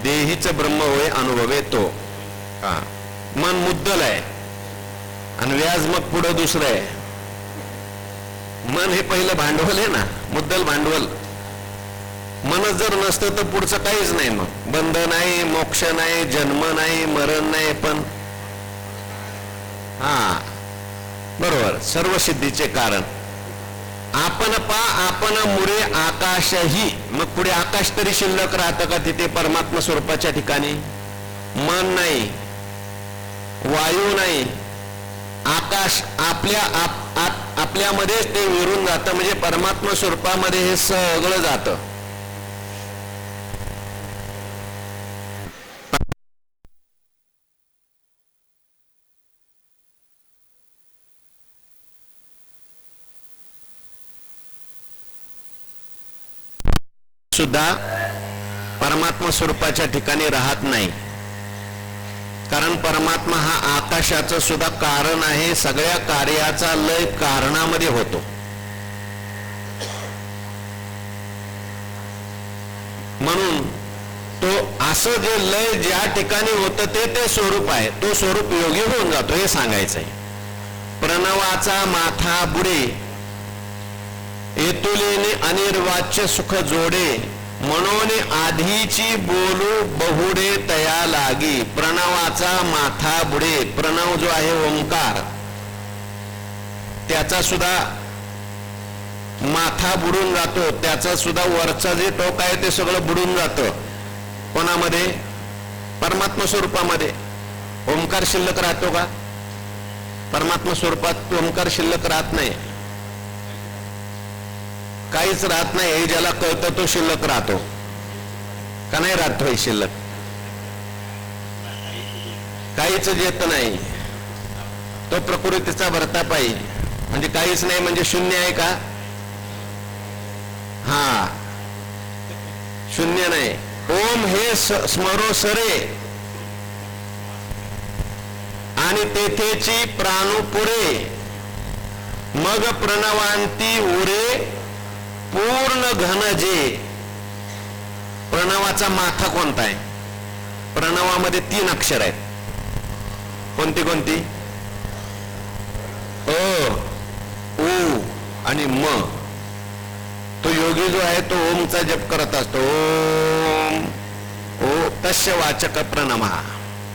देहीच ब्रह्म होय अनुभवे तो. मन मुद्दल आहे आणि व्याज मग पुढं दुसरं आहे. मन हे पहिलं भांडवल आहे ना, मुद्दल भांडवल. मनच जर नसतं तर पुढचं काहीच नाही. मग बंध नाही, मोक्ष नाही, जन्म नाही, मरण नाही. पण बरोबर, सर्व सिद्धीचे कारण. आपण आपण मुरे आकाशही. मग पुढे आकाश तरी शिल्लक राहतं का तिथे परमात्मा स्वरूपाच्या ठिकाणी? मन नाही, वायू नाही, आकाश आपल्यामध्येच ते विरून जातं. म्हणजे परमात्मा स्वरूपामध्ये हे सगळं जातं. सुद्धा परमात्मा स्वरूपाच्या ठिकाणी राहत नाही. कारण परमात्मा हा आकाशाचं सुद्धा कारण आहे. सगळ्या कार्याचा लय कारणामध्ये होतो. म्हणून तो असं जे लय ज्या ठिकाणी होतं ते स्वरूप आहे. तो स्वरूप योगी होऊन जातो हे सांगायचंय. प्रणवाचा माथा बुडे येतुलेने अनिर्वाच्य सुख जोडे म्हणून आधीची बोलू बहुडे तया लागी. प्रणवाचा माथा बुडे. प्रणव जो आहे ओंकार, त्याचा सुद्धा माथा बुडून जातो. त्याचा सुद्धा वरचा जे टोक आहे ते सगळं बुडून जातं. कोणामध्ये? परमात्मा स्वरूपामध्ये. ओंकार शिल्लक राहतो का? परमात्मा स्वरूपात ओंकार शिल्लक राहत नाही. काहीच राहत नाही. हे ज्याला कळतं तो शिल्लक राहतो का नाही राहतो? हे शिल्लक काहीच येत नाही. तो प्रकृतीचा भरताप आहे. म्हणजे काहीच नाही म्हणजे शून्य आहे का? शून्य नाही. ओम हे स्मरो सरे आणि तेथेची प्राणू पुरे मग प्रणवांती उरे पूर्ण घन जे. प्रणवाचा माथा कोणता आहे? प्रणवामध्ये 3 अक्षर आहेत. कोणती कोणती? अ, उ आणि म. तो योगी जो आहे तो ओमचा जप करत असतो. ओम ओ तस्य वाचक प्रणम.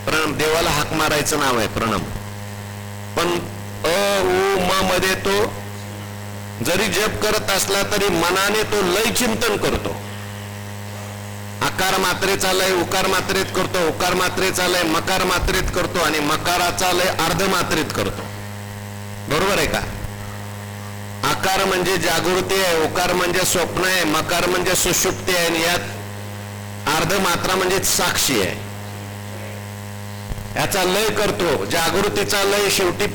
प्रणम देवाला हाक मारायचं नाव आहे प्रणम. पण अ उ म मध्ये तो जरी जप करत असला तरी मनाने तो लय चिंतन करतो. आकार मात्रेचा लय उकार मात्रेत करतो, उकार मात्रेचा लय मकार मात्रेत करतो आणि मकाराचा लय अर्ध मात्रेत करतो. बरोबर आहे का? आकार म्हणजे जागृती आहे, उकार म्हणजे स्वप्न आहे, मकार म्हणजे सुषुप्ती आहे आणि यात अर्ध मात्रा म्हणजे साक्षी आहे. याचा लय करतो. जागृतीचा लय शेवटी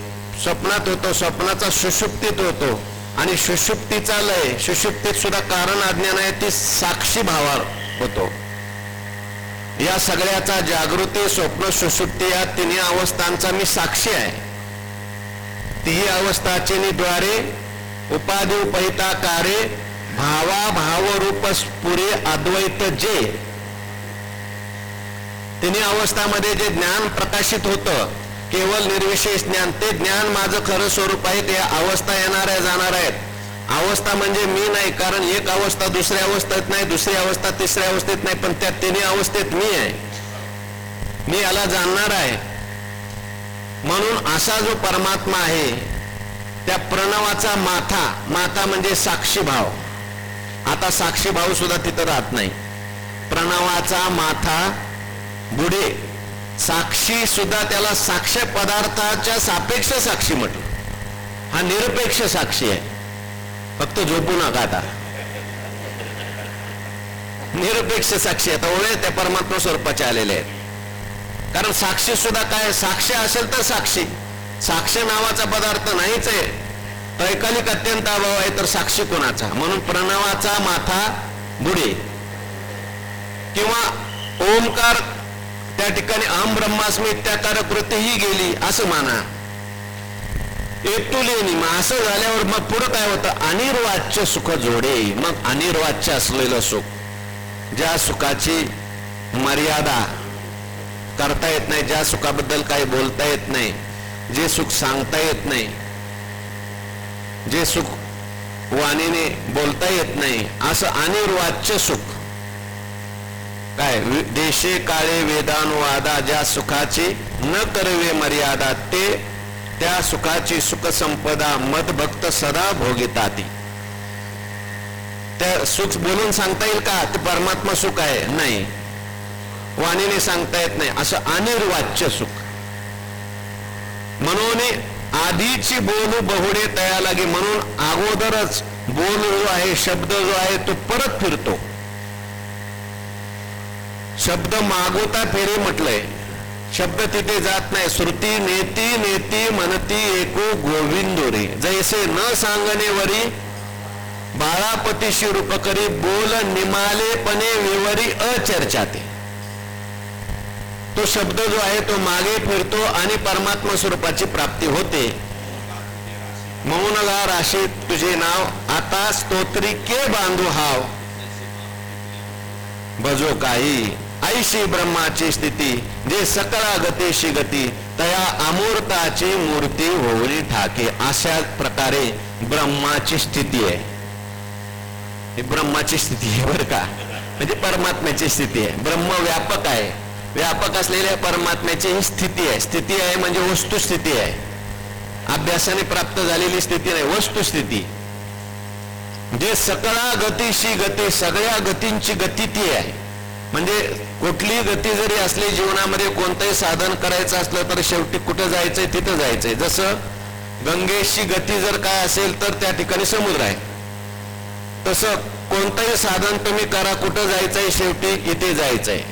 स्वप्नात होतो, स्वप्नाचा सुषुप्तीत होतो आणि सुषुप्तीचा लय सुषुप्तीत सुद्धा कारण अज्ञान आहे ती साक्षी भावावर होतो. या सगळ्याचा जागृती स्वप्न सुषुप्ती या तिन्ही अवस्थांचा मी साक्षी आहे. तिही अवस्थाचे द्वारे उपाधी उपहिता कारे भावा भाव रूप स्फुरे अद्वैत जे. तिन्ही अवस्थामध्ये जे ज्ञान प्रकाशित होतं केवळ निर्विशेष ज्ञान, ते ज्ञान माझं खरं स्वरूप आहे. ते अवस्था येणाऱ्या जाणार आहेत. अवस्था म्हणजे मी नाही, कारण एक अवस्था दुसऱ्या अवस्थेत नाही, दुसरी अवस्था तिसऱ्या अवस्थेत नाही, पण त्या तिन्ही अवस्थेत मी आहे. मी याला जाणणार आहे. म्हणून असा जो परमात्मा आहे त्या प्रणवाचा माथा, माथा म्हणजे साक्षी भाव. आता साक्षी भाव सुद्धा तिथं राहत नाही. प्रणवाचा माथा बुडे साक्षी सुद्धा त्याला साक्ष पदार्थाच्या सापेक्ष साक्षी म्हटलं. हा निरपेक्ष साक्षी आहे. फक्त झोपू नका आता. निरपेक्ष साक्षी आता ओळे त्या परमात्मा स्वरूपाचे आलेले आहेत. कारण साक्षी सुद्धा काय, साक्ष असेल तर साक्षी. साक्ष नावाचा पदार्थ नाहीच आहे. त्रैकालिक अत्यंत अभाव आहे तर साक्षी कोणाचा? म्हणून प्रणवाचा माथा बुडे किंवा ओमकार त्या ठिकाणी अहम ब्रह्मास्मी इत्याकार कृतीही गेली असं माना. एकटुलेनी मग असं झाल्यावर मग पुढं काय होतं? अनिर्वाच्य सुख जोडे. मग अनिर्वाच्य असलेलं सुख, ज्या सुखाची मर्यादा करता येत नाही, ज्या सुखाबद्दल काही बोलता येत नाही, जे सुख सांगता येत नाही, जे सुख वाणीने बोलता येत नाही, असं अनिर्वाच्य सुख काय? देशे काळे वेदानुवादा, ज्या सुखाची न करवे मर्यादा, ते त्या सुखाची सुख संपदा मदभक्त सदा भोगिताती. त्या सुख बोलून सांगता येईल का? ते परमात्मा सुख आहे? नाही. वाणीने सांगता येत नाही, असं अनिर्वाच्य सुख. म्हणून आधीची बोलू बहुडे तया लागे. म्हणून अगोदरच बोल जो आहे, शब्द जो आहे तो परत फिरतो. शब्द मागोता फेरे म्हटलंय. शब्द तिथे जात नाही. श्रुती नेती नेती म्हणती एको गोविंदो रे. जैसे न सांगणे वरी बाळापतीशी रूप करी, बोल निमालेपणे विवरी अचर्चाते. तो शब्द जो आहे तो मागे फिरतो आणि परमात्मा स्वरूपाची प्राप्ती होते. मौनगा राशी तुझे नाव, आता स्तोत्री के बांधू हाव, भजो काही ऐशी ब्रह्माची स्थिती, जे सकळा गतीशी गती, तया अमूर्ताची मूर्ती होऊन ठाके. अशा प्रकारे ब्रह्माची स्थिती आहे. ही ब्रह्माची स्थिती आहे बरं का, म्हणजे परमात्म्याची स्थिती आहे. ब्रह्म व्यापक आहे. व्यापक असलेल्या परमात्म्याची ही स्थिती आहे. स्थिती आहे म्हणजे वस्तुस्थिती आहे. अभ्यासाने प्राप्त झालेली स्थिती नाही, वस्तुस्थिती. जे सकळा गतीशी गती, सगळ्या गतींची गती ती आहे. म्हणजे कुठली गती जरी असली जीवनामध्ये, कोणतंही साधन करायचं असलं तर शेवटी कुठं जायचंय? तिथं जायचंय. जसं गंगेची गती जर काय असेल तर त्या ठिकाणी समुद्र आहे, तसं कोणतंही साधन तुम्ही करा, कुठं जायचंय? शेवटी इथे जायचंय.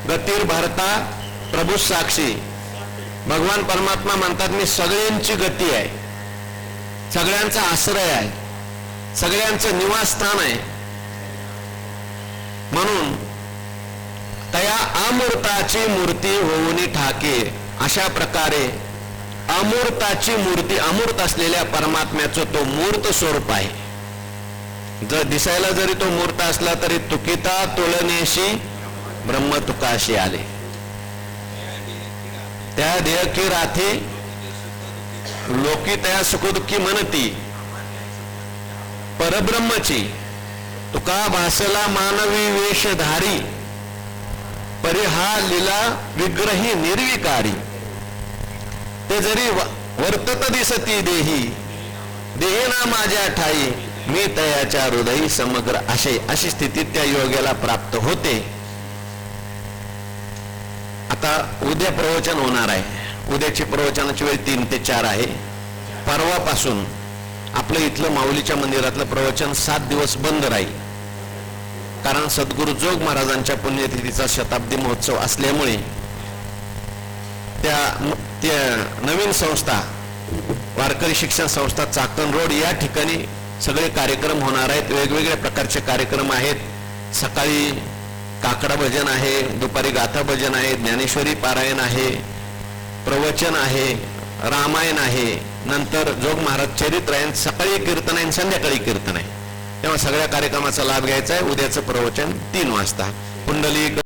गतीर भरता प्रभू साक्षी. भगवान परमात्मा म्हणतात मी सगळ्यांची गती आहे, सगळ्यांचा आश्रय आहे, सगळ्यांचं निवासस्थान आहे. म्हणून तया अमूर्ताची मूर्ती होऊन ठाके. अशा प्रकारे अमूर्ताची मूर्ती, अमूर्त असलेल्या परमात्म्याचं तो मूर्त स्वरूप आहे. जर दिसायला जरी तो मूर्त असला तरी तुकिता तुलनेशी ब्रह्म तुकाशी आले. त्या देहकी राथी लोकी तया सुखदुःखी म्हणती, परब्रह्मची. तुका भासला मानवी वेशधारी, परी हा लीला विग्रही निर्विकारी. ते जरी वर्तत दिसती देही, देहीना माझ्या ठाई, मी तयाच्या हृदयी समग्र असे. अशी स्थिती त्या योग्याला प्राप्त होते. आता उद्या प्रवचन होणार आहे. उद्याची प्रवचनाची वेळ 3 ते 4 आहे. परवापासून आपलं इथलं माऊलीच्या मंदिरातलं प्रवचन 7 दिवस बंद राहील. कारण सद्गुरू जोग महाराजांच्या पुण्यतिथीचा शताब्दी महोत्सव असल्यामुळे त्या नवीन संस्था वारकरी शिक्षण संस्था चाकण रोड या ठिकाणी सगळे कार्यक्रम होणार आहेत. वेगवेगळ्या प्रकारचे कार्यक्रम आहेत. सकाळी काकडा भजन आहे, दुपारी गाथा भजन आहे, ज्ञानेश्वरी पारायण आहे, प्रवचन आहे, रामायण आहे, नंतर जोग महाराज चरित्र आहे, सकाळी कीर्तन आहे, संध्याकाळी कीर्तन आहे. तेव्हा सगळ्या कार्यक्रमाचा लाभ घ्यायचा आहे. उद्याचं प्रवचन 3 वाजता. पुंडलिक